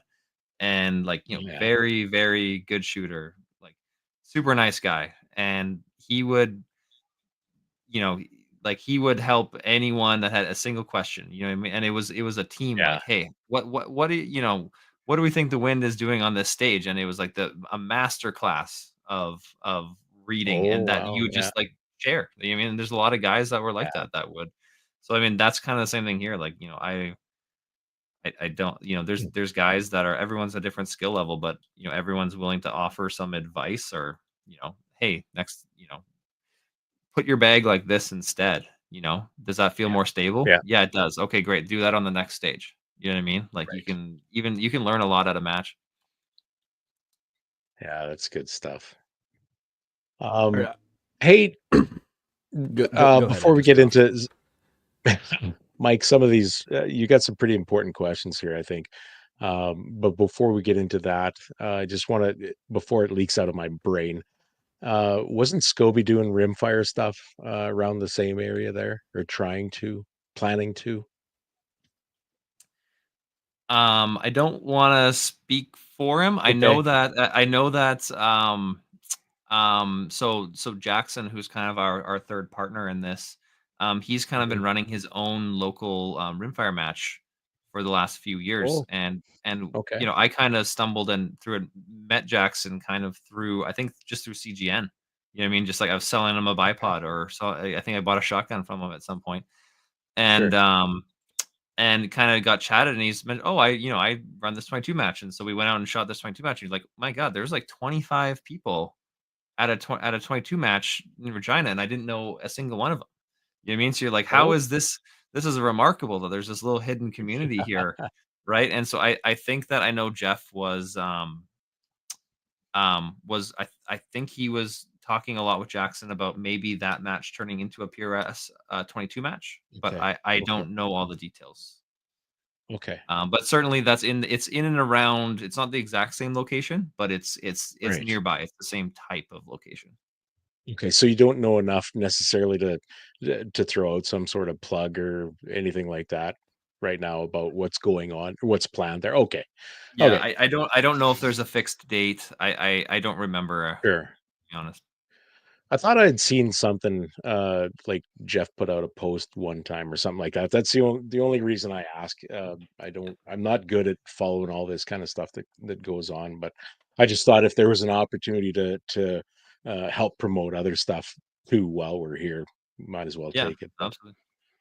and like, Yeah. very, very good shooter, like super nice guy, and he would, you know, like, he would help anyone that had a single question, you know what I mean? And it was a team, Yeah. like, "Hey, what do what do we think the wind is doing on this stage?" And it was like a master class of reading, Oh, and that wow, you would yeah, just, like, share. I mean, there's a lot of guys that were like yeah. that would. So, I mean, that's kinda the same thing here, like, I don't, there's guys that are, everyone's a different skill level, but everyone's willing to offer some advice, or hey, next, put your bag like this instead. Does that feel more stable? Yeah. Yeah, it does. Okay, great. Do that on the next stage. You know what I mean? Like Right. you can learn a lot at a match. Yeah, that's good stuff. Yeah. Hey, Go ahead, before we just get go. into Mike, some of these, you got some pretty important questions here, I think. But before we get into that, I just want to, before it leaks out of my brain, wasn't Scobie doing rimfire stuff around the same area there, or planning to? I don't want to speak for him. I know Okay. that so Jackson, who's kind of our third partner in this, he's kind of been running his own local rimfire match for the last few years, Oh, and okay. I kind of stumbled and met Jackson kind of through, I think, just through CGN. You know what I mean? Just like I was selling him a bipod, or so I think I bought a shotgun from him at some point, and Sure. kind of got chatted, and he's mentioned, oh, I run this 22 match, and so we went out and shot this 22 match. He's like, my God, there's like 25 people at a 22 match in Regina, and I didn't know a single one of them. You know what I mean? So you're like, how Oh, is this? This is remarkable that there's this little hidden community here, right? And so I think that I know Jeff was I think he was talking a lot with Jackson about maybe that match turning into a PRS 22 match, but okay. I Okay. don't know all the details. Okay. But certainly it's in and around. It's not the exact same location, but it's Right. nearby. It's the same type of location. Okay. So you don't know enough necessarily to throw out some sort of plug or anything like that right now about what's going on, what's planned there. Okay. Yeah, Okay. I don't know if there's a fixed date. I don't remember, to Sure. be honest. I thought I had seen something like Jeff put out a post one time or something like that. That's the only reason I ask. I'm not good at following all this kind of stuff that goes on, but I just thought if there was an opportunity to help promote other stuff too while we're here, might as well Yeah, take it. But absolutely.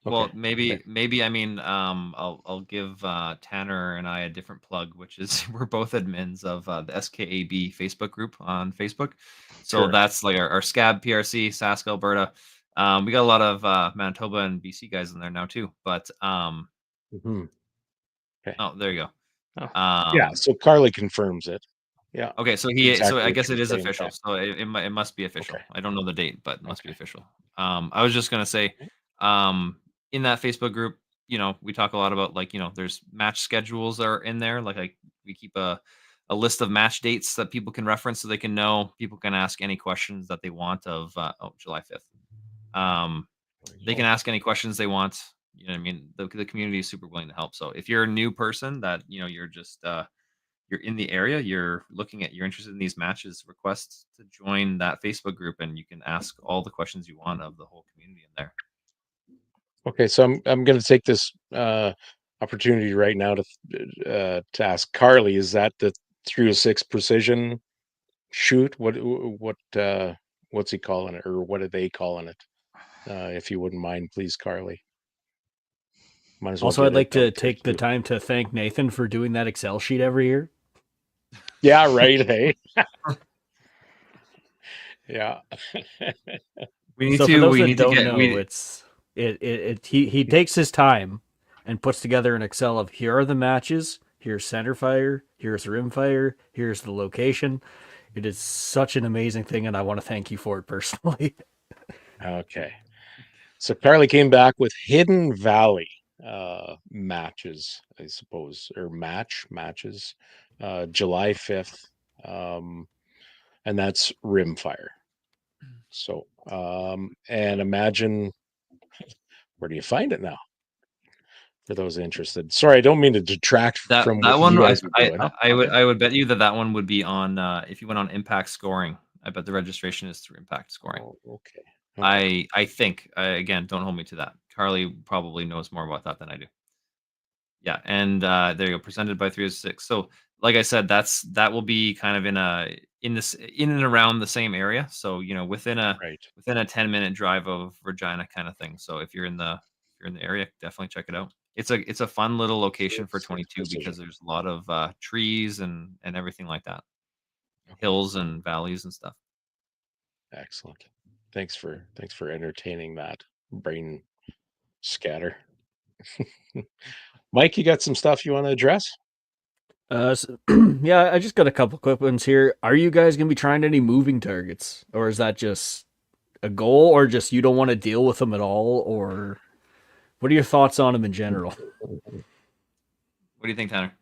okay, Well, okay, maybe I mean, I'll give Tanner and I a different plug, which is we're both admins of the SKAB Facebook group on Facebook. So sure. that's like our Scab PRC, Sask, Alberta. We got a lot of Manitoba and BC guys in there now too. But Hmm. Okay. oh, there you Oh, go. Yeah. So Carly confirms it. Yeah. Okay, so Exactly I what guess you're it is saying. official. Yeah. So it must be Okay. official. I don't know the date, but it must be Okay. official. I was just gonna say, um, in that Facebook group, we talk a lot about, like, there's match schedules are in there. Like we keep a list of match dates that people can reference, so they can know. People can ask any questions that they want of July 5th. They can ask any questions they want. You know what I mean? The community is super willing to help. So if you're a new person that you're just you're in the area, you're interested in these matches, request to join that Facebook group, and you can ask all the questions you want of the whole community in there. Okay, so I'm going to take this opportunity right now to ask Carly, is that the 306 precision shoot? What's he calling it, or what are they calling it? If you wouldn't mind, please, Carly. Might as well Also, get I'd it like to out there take the too. time to thank Nathan for doing that Excel sheet every year. Yeah, right. Hey, yeah. So for those we that need to don't get know, we it's he takes his time and puts together an Excel of here are the matches, here's center fire, here's rim fire, here's the location. It is such an amazing thing, and I want to thank you for it personally. Okay. So Carly came back with Hidden Valley matches, I suppose, or matches, July 5th. Um, and that's rimfire. So, and imagine, where do you find it now for those interested? Sorry, I don't mean to detract from that what one. you guys are doing. I would bet you that one would be on, if you went on Impact Scoring. I bet the registration is through Impact Scoring. Oh, okay. Okay. I think, again, don't hold me to that. Carly probably knows more about that than I do. Yeah, and there you go, presented by 306. So, like I said, that will be kind of in and around the same area. So, within Right. a 10-minute drive of Regina, kind of thing. So if you're in the area, definitely check it out. it's a fun little location for It's 22 precision. because there's a lot of trees and everything like that, hills and valleys and stuff. Excellent. Thanks for entertaining that brain scatter. Mike, you got some stuff you want to address? Yeah, I just got a couple quick ones here. Are you guys gonna be trying any moving targets, or is that just a goal, or just you don't want to deal with them at all, or what are your thoughts on them in general? What do you think, Tanner?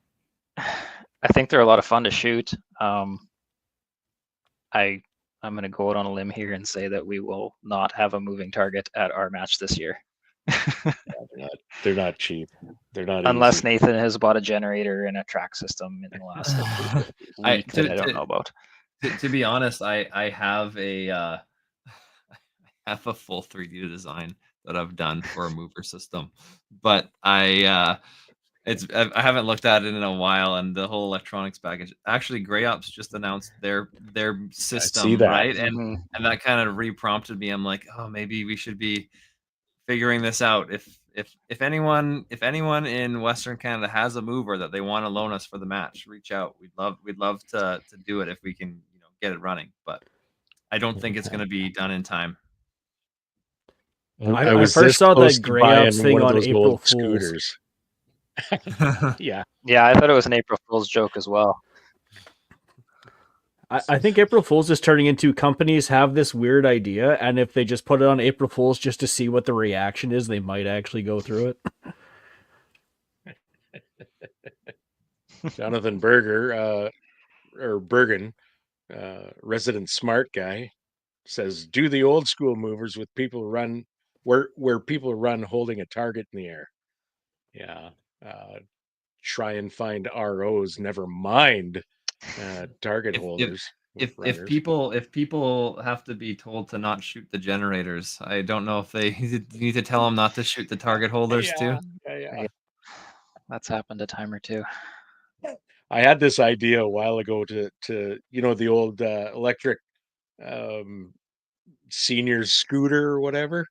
I think they're a lot of fun to shoot. I'm going to go out on a limb here and say that we will not have a moving target at our match this year. They're not cheap. They're not Unless easy. Nathan has bought a generator and a track system in the last week that I don't know about. To be honest, I have a full 3D design that I've done for a mover system, but I haven't looked at it in a while, and the whole electronics package. Actually, Grey Ops just announced their system, that. right? Mhm. And that kind of re-prompted me. I'm like, oh, maybe we should be figuring this out. If anyone in Western Canada has a mover that they want to loan us for the match, reach out. We'd love to do it if we can, get it running. But I don't think it's going to be done in time. I I was first this saw close that to Grey buying Ops thing one of on those April old Fools. scooters. Yeah. Yeah, I thought it was an April Fool's joke as well. I think April Fools is turning into companies have this weird idea, and if they just put it on April Fools just to see what the reaction is, they might actually go through it. Jonathan Berger, or Bergen, resident smart guy, says do the old school movers with people run where people run holding a target in the air. Yeah. Try and find ROs, never mind target holders. If people have to be told to not shoot the generators, I don't know if they need to tell them not to shoot the target holders too. Yeah. That's happened a time or two. I had this idea a while ago to the old electric senior scooter or whatever,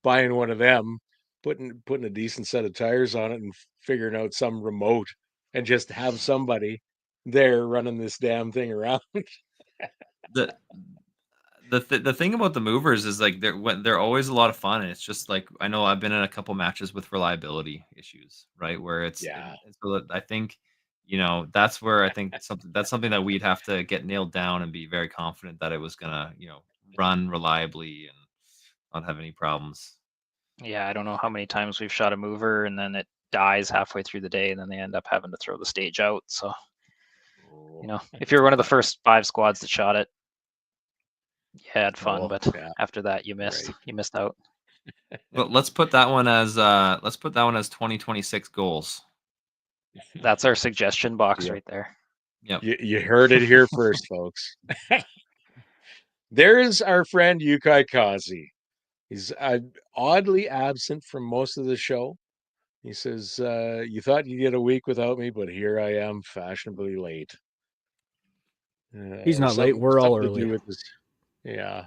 buying one of them, putting a decent set of tires on it, and figuring out some remote, and just have somebody there running this damn thing around. The the thing about the movers is like they're always a lot of fun, and it's just like I know I've been in a couple matches with reliability issues, right? Where so I think that's where I think that's something that we'd have to get nailed down and be very confident that it was gonna run reliably and not have any problems. Yeah, I don't know how many times we've shot a mover and then it dies halfway through the day and then they end up having to throw the stage out. So, if you're one of the first 5 squads that shot it, you had fun, but after that you missed. Right. You missed out. Well, let's put that one as 2026 goals. That's our suggestion box right there. Yep. You heard it here first, folks. There's our friend Yukai Kazi. He's oddly absent from most of the show. He says, you thought you'd get a week without me, but here I am, fashionably late. He's not late. We're all early. Yeah.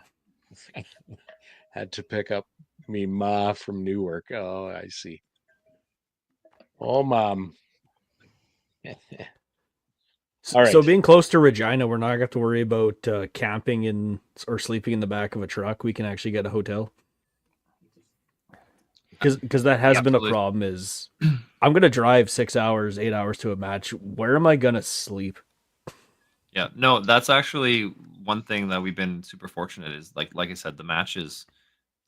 Had to pick up me ma from Newark. Oh, I see. Oh, Mom. All right. So being close to Regina, we're not going to have to worry about camping or sleeping in the back of a truck. We can actually get a hotel. Because that has been a problem is I'm going to drive 6 hours, 8 hours to a match. Where am I going to sleep? Yeah, no, that's actually one thing that we've been super fortunate is like I said, the match is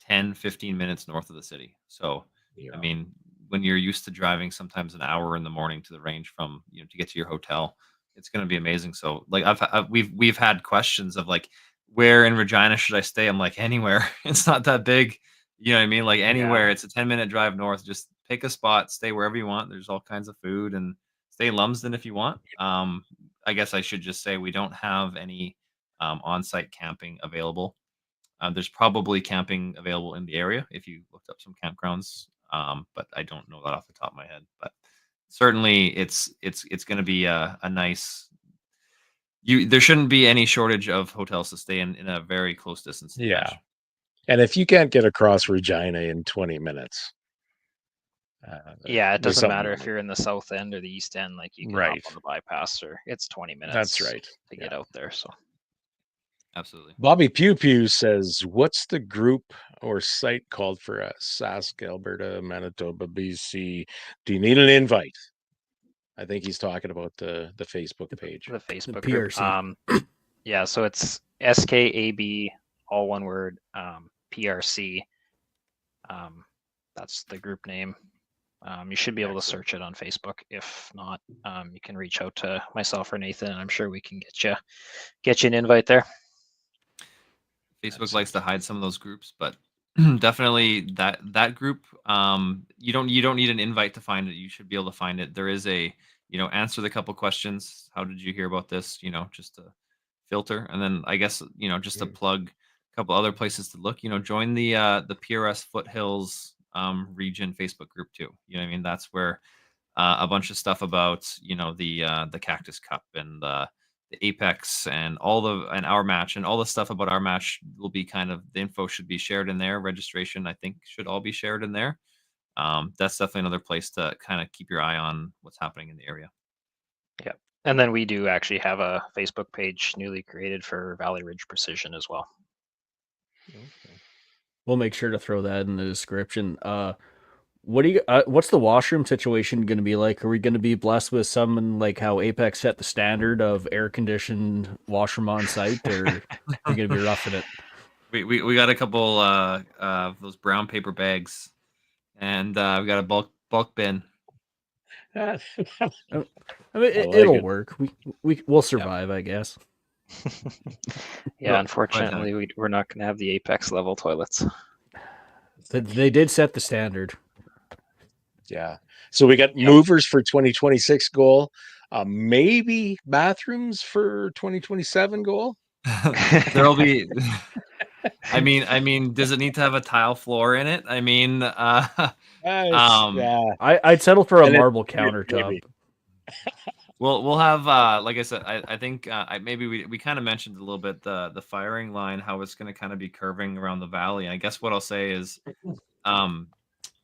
10, 15 minutes north of the city. So, I mean, when you're used to driving sometimes an hour in the morning to the range from, to get to your hotel, it's going to be amazing. So like we've had questions of like, where in Regina should I stay? I'm like, anywhere. It's not that big. You know what I mean? Like anywhere. It's a 10-minute drive north. Just pick a spot, stay wherever you want. There's all kinds of food, and stay in Lumsden if you want. I guess I should just say we don't have any on-site camping available. There's probably camping available in the area if you looked up some campgrounds, but I don't know that off the top of my head. But certainly, it's going to be a nice. There shouldn't be any shortage of hotels to stay in a very close distance. Yeah, and if you can't get across Regina in 20 minutes, Yeah, it there's doesn't something matter wrong if with you're in the south end or the east end. Like you it. can hop Right. on the bypass, or it's 20 minutes. That's right. To get out there. So Absolutely. Bobby Pew Pew says, "What's the group or site called for Sask, Alberta, Manitoba, BC? Do you need an invite?" I think he's talking about the Facebook page. the Facebook PRC. group. Yeah, so it's SKAB, all one word, PRC. That's the group name. You should be able to search it on Facebook. If not, you can reach out to myself or Nathan, and I'm sure we can get you an invite there. Facebook likes to hide some of those groups, but definitely that group. You don't need an invite to find it. You should be able to find it. There is a answer the couple questions. How did you hear about this? Just to filter, and then I guess just to plug a couple other places to look. Join the PRS Foothills region Facebook group too. You know what I mean? That's where a bunch of stuff about the Cactus Cup and the Apex and our match and all the stuff about our match will be the info should be shared in there. Registration, I think, should all be shared in there. That's definitely another place to kind of keep your eye on what's happening in the area. Yeah, and then we do actually have a Facebook page newly created for Valley Ridge Precision as well. Okay. We'll make sure to throw that in the description. What's the washroom situation going to be like? Are we going to be blessed with something like how Apex set the standard of air conditioned washroom on site, or are you going to be roughing it? We got a couple of those brown paper bags, and we got a bulk bin. I mean, it'll work. We'll survive, I guess. Yeah, unfortunately, we're not going to have the Apex level toilets. They did set the standard. Yeah. So we got movers for 2026 goal. Maybe bathrooms for 2027 goal. There'll be. I mean, does it need to have a tile floor in it? I mean, yeah. I'd settle for a marble countertop. We'll have like I said, I think maybe we kind of mentioned a little bit the firing line, how it's going to kind of be curving around the valley. I guess what I'll say is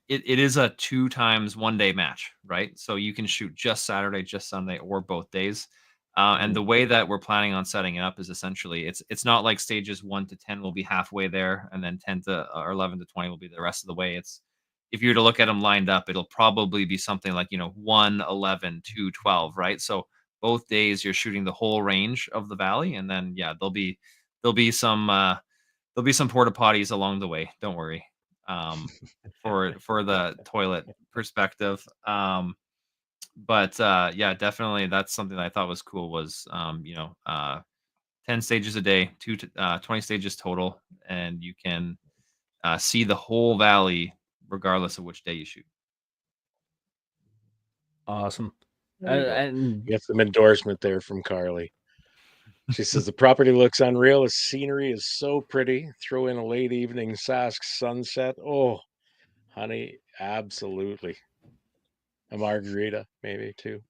it is a 2 times 1 day match, right? So you can shoot just Saturday, just Sunday, or both days. And the way that we're planning on setting it up is essentially it's not like stages 1 to 10 will be halfway there, and then 10 to or 11 to 20 will be the rest of the way. It's if you were to look at them lined up, it'll probably be something like 1, 11, 2, 12, right? So both days you're shooting the whole range of the valley, and then there'll be some porta potties along the way. Don't worry, for the toilet perspective. But definitely that's something that I thought was cool was 10 stages a day, 20 stages total, and you can see the whole valley regardless of which day you shoot. Awesome. And get some endorsement there from Carly. She says the property looks unreal. The scenery is so pretty. Throw in a late evening Sask sunset. Oh, honey, absolutely. A margarita, maybe too.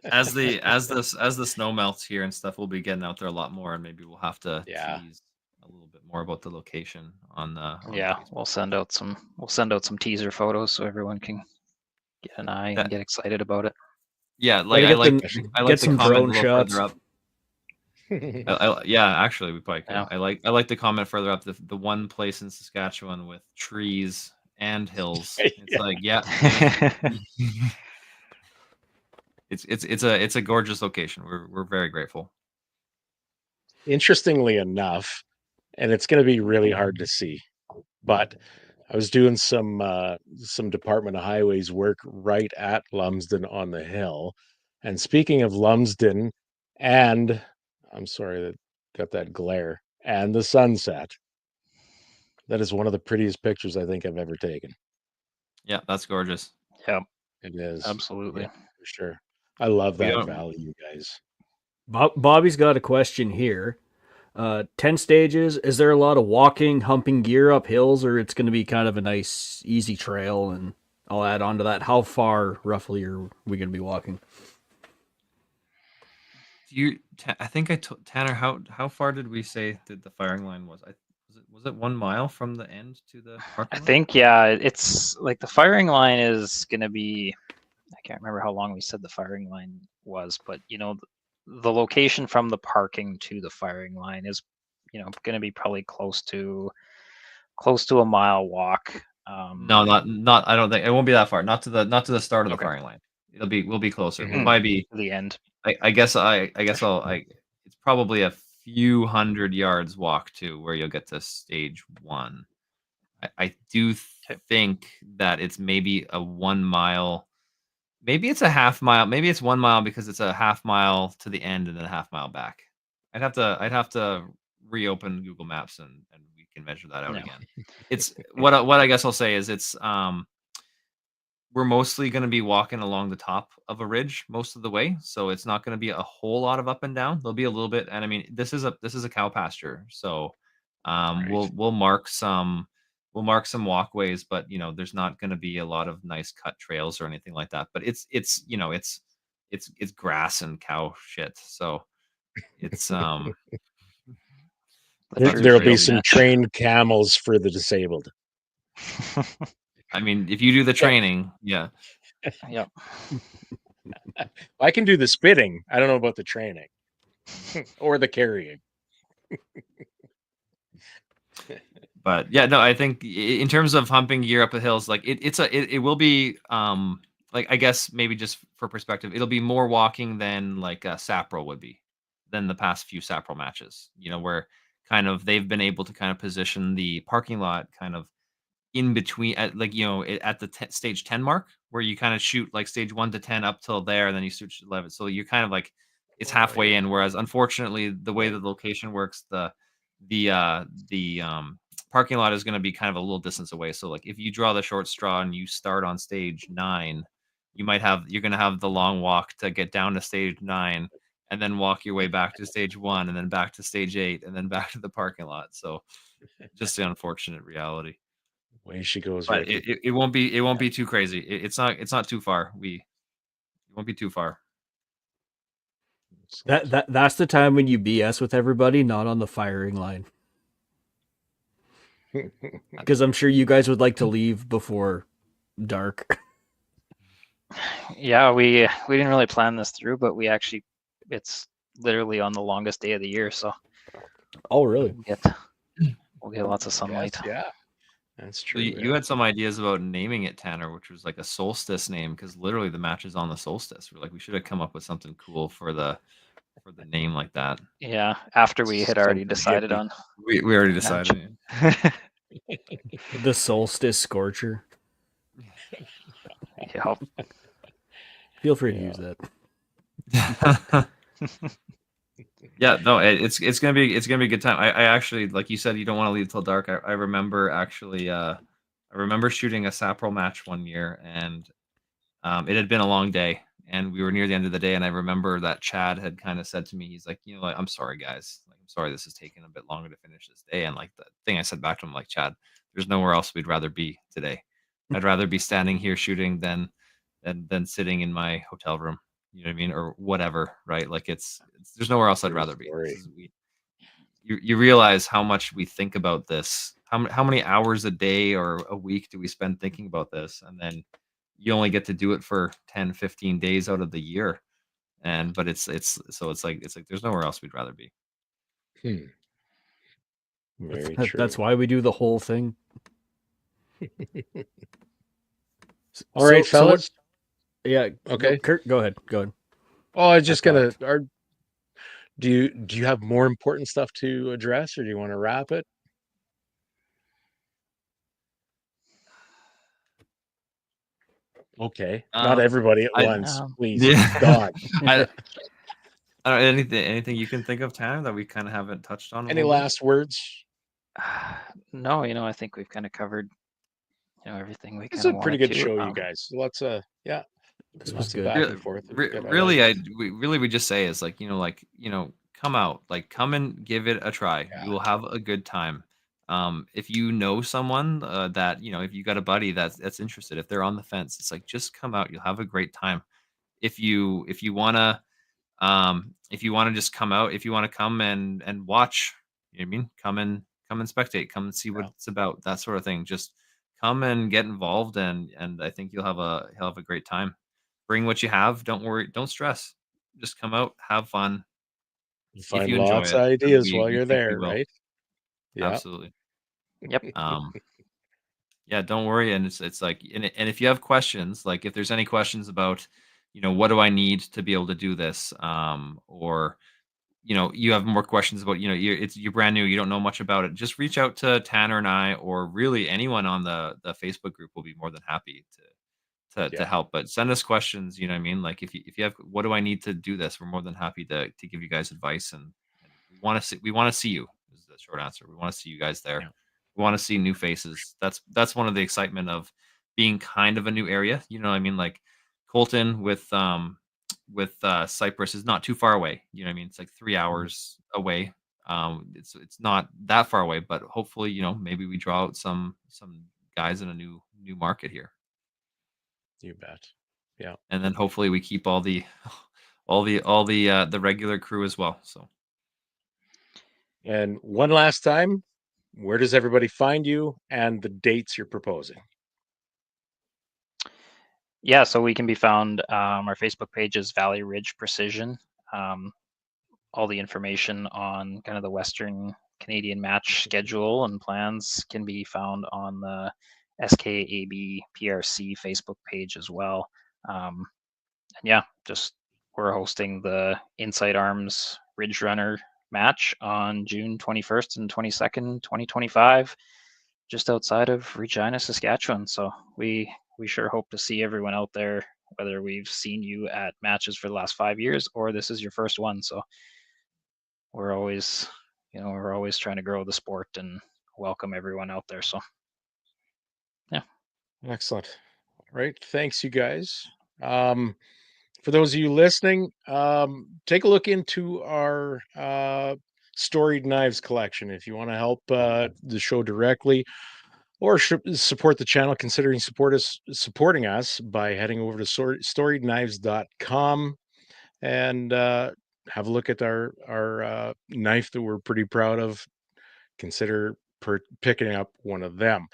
As the snow melts here and stuff, we'll be getting out there a lot more, and maybe we'll have to tease a little bit more about the location on the. We'll send out some teaser photos so everyone can get an eye and get excited about it. Yeah, like I like the comment a little further up. Actually, we probably could. Yeah. I like the comment further up. The one place in Saskatchewan with trees and hills. It's like it's a gorgeous location. We're very grateful. Interestingly enough, and it's going to be really hard to see, but I was doing some Department of Highways work right at Lumsden on the hill. And speaking of Lumsden, and I'm sorry that got that glare, and the sunset, that is one of the prettiest pictures I think I've ever taken. Yeah, that's gorgeous. Yeah, it is. Absolutely. Yeah, for sure. I love that valley, you guys. Bobby's got a question here. 10 stages. Is there a lot of walking, humping gear up hills, or it's going to be kind of a nice, easy trail? And I'll add on to that. How far roughly are we going to be walking? I think Tanner, how far did we say that the firing line was? Was it Was it 1 mile from the end to the parking I lot? think, yeah, it's like the firing line is going to be, I can't remember how long we said the firing line was, but the location from the parking to the firing line is, going to be probably close to a mile walk. No, not. I don't think it won't be that far. Not to the start of the Okay. firing line. We'll be closer. We'll Mhm. probably be. To the end. I guess it's probably a few hundred yards walk to where you'll get to stage 1. I do Okay. think that it's maybe a 1 mile. Maybe it's a half mile. Maybe it's 1 mile because it's a half mile to the end and then a half mile back. I'd have to reopen Google Maps and we can measure that out Yeah. again. It's what I guess I'll say is it's we're mostly going to be walking along the top of a ridge most of the way, so it's not going to be a whole lot of up and down. There'll be a little bit, and I mean this is a cow pasture, so Right. we'll mark some walkways, but there's not going to be a lot of nice cut trails or anything like that. But it's grass and cow shit, so it's The There, true there'll be field some match. trained camels for the disabled. I mean if you do the training, yeah. Yep. I can do the spitting. I don't know about the training or the carrying. But yeah, no, I think in terms of humping gear up the hills, like it will be like I guess maybe just for perspective, it'll be more walking than like a Saprol would be than the past few Saprol matches. Where kind of they've been able to kind of position the parking lot kind of in between at like at the stage 10 mark where you kind of shoot like stage 1 to 10 up till there and then you switch to 11, so you're kind of like it's halfway in, whereas unfortunately the way Right. that the location works, the parking lot is going to be kind of a little distance away, so like if you draw the short straw and you start on stage 9, you're going to have the long walk to get down to stage 9 and then walk your way back to stage 1 and then back to stage 8 and then back to the parking lot. So just the unfortunate reality. Way she goes, But Ricky. it won't be too crazy. It's not too far. It won't be too far. That's the time when you BS with everybody, not on the firing line. Because I'm sure you guys would like to leave before dark. Yeah, we didn't really plan this through, but it's literally on the longest day of the year, so Oh, really? we'll get lots of sunlight. Yes, yeah, that's So true. you had some ideas about naming it, Tanner, which was like a solstice name because literally the match is on the solstice. We're like we should have come up with something cool for the name like that. Yeah, after we had already Something decided hippie. on. We already decided. The Solstice Scorcher. Yeah. Feel free to Yeah. use that. Yeah, no, it's gonna be a good time. I actually, like you said, you don't want to leave till dark. I remember actually, I remember shooting a Saprol match one year, and it had been a long day, and we were near the end of the day. And I remember that Chad had kind of said to me, he's like, like, I'm sorry, guys, like, I'm sorry this is taking a bit longer to finish this day. And like the thing I said back to him, like, Chad, there's nowhere else we'd rather be today. I'd rather be standing here shooting than sitting in my hotel room. You know what I mean, or whatever, right? Like it's there's nowhere else I'd True rather be. story. You realize how much we think about this. How many hours a day or a week do we spend thinking about this, and then you only get to do it for 10, 15 days out of the year. But it's like there's nowhere else we'd rather be. Very true. That's why we do the whole thing. All right, fellas. Yeah. Okay. Kurt, go ahead. Go ahead. Oh, I was just gonna. Do you have more important stuff to address, or do you want to wrap it? Okay, not everybody at once, please. Yeah. God. I don't know, anything you can think of, Tanner, that we kind of haven't touched on. Any last words? No, I think we've kind of covered, everything we It's kind a of pretty wanted good to. show, you guys. Lots of This was lots of good. back and forth. We just say is like come out, like come and give it a try. Yeah. You will have a good time. If you know someone that if you got a buddy that's interested, if they're on the fence, it's like just come out. You'll have a great time. If you wanna just come out, if you want to come and watch, you know what I mean, come and spectate, come and see what it's about, that sort of thing. Just come and get involved, and I think you'll have a great time. Bring what you have. Don't worry. Don't stress. Just come out, have fun. You If find you enjoy lots it, of 'cause ideas while we you're think you there, will. right? Yeah. Absolutely. Yep. Yeah, don't worry. And it's like, and if you have questions, like if there's any questions about, what do I need to be able to do this, or you have more questions about, you're brand new, you don't know much about it, just reach out to Tanner and I, or really anyone on the Facebook group will be more than happy to help. But send us questions, you know what I mean? Like if you have, what do I need to do this? We're more than happy to give you guys advice, and we want to see you, is the short answer. We want to see you guys there. Yeah. We want to see new faces. That's one of the excitement of being kind of a new area. You know what I mean? Like Colton with Cyprus is not too far away. You know what I mean? It's like 3 hours away. It's not that far away, but hopefully, maybe we draw out some guys in a new market here. You bet. Yeah. And then hopefully we keep all the regular crew as well. So. And one last time, where does everybody find you and the dates you're proposing? Yeah, so we can be found. Our Facebook page is Valley Ridge Precision. All the information on kind of the Western Canadian match schedule and plans can be found on the SKAB PRC Facebook page as well. And yeah, just we're hosting the Insight Arms Ridge Runner match on June 21st and 22nd, 2025, just outside of Regina, Saskatchewan. So we sure hope to see everyone out there, whether we've seen you at matches for the last 5 years or this is your first one. So we're always trying to grow the sport and welcome everyone out there. So yeah. Excellent. All right. Thanks, you guys. For those of you listening, take a look into our storied knives collection. If you want to help the show directly or support the channel, considering supporting us by heading over to storiedknives.com and have a look at our knife that we're pretty proud of. Consider picking up one of them.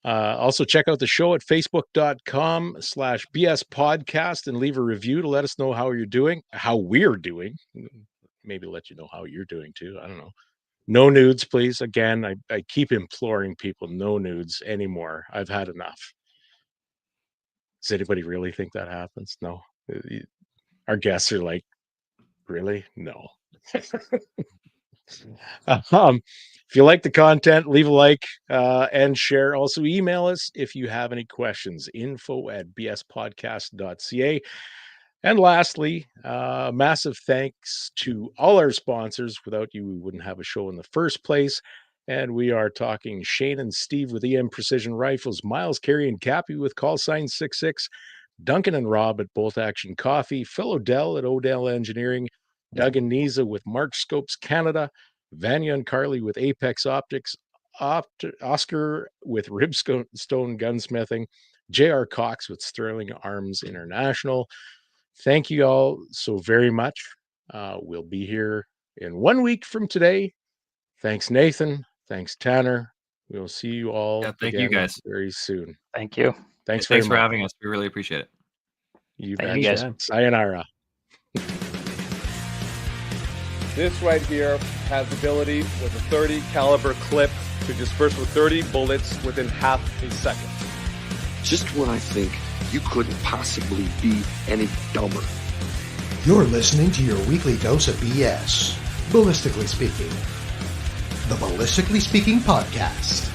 Also check out the show at facebook.com/BS podcast and leave a review to let us know how we're doing. Maybe let you know how you're doing too. I don't know. No nudes, please. Again, I keep imploring people, no nudes anymore. I've had enough. Does anybody really think that happens? No. Our guests are like, really? No. If you like the content, leave a like and share. Also, email us if you have any questions, info@bspodcast.ca. And lastly, massive thanks to all our sponsors. Without you, we wouldn't have a show in the first place. And we are talking Shane and Steve with EM Precision Rifles, Miles, Carey, and Cappy with call sign 66, Duncan and Rob at Bolt Action Coffee, Phil Odell at Odell Engineering, Doug and Niza with Mark Scopes Canada, Vanya and Carly with Apex Optics, Oscar with Ribstone Gunsmithing, J.R. Cox with Sterling Arms International. Thank you all so very much. We'll be here in 1 week from today. Thanks, Nathan. Thanks, Tanner. We'll see you all Thank again you guys very soon. Thank you. Thanks for much. having us. We really appreciate it. You Thank bet. you guys. Sayonara. This right here has the ability with a 30 caliber clip to disperse with 30 bullets within half a second. Just when I think you couldn't possibly be any dumber. You're listening to your weekly dose of BS, ballistically speaking. The Ballistically Speaking Podcast.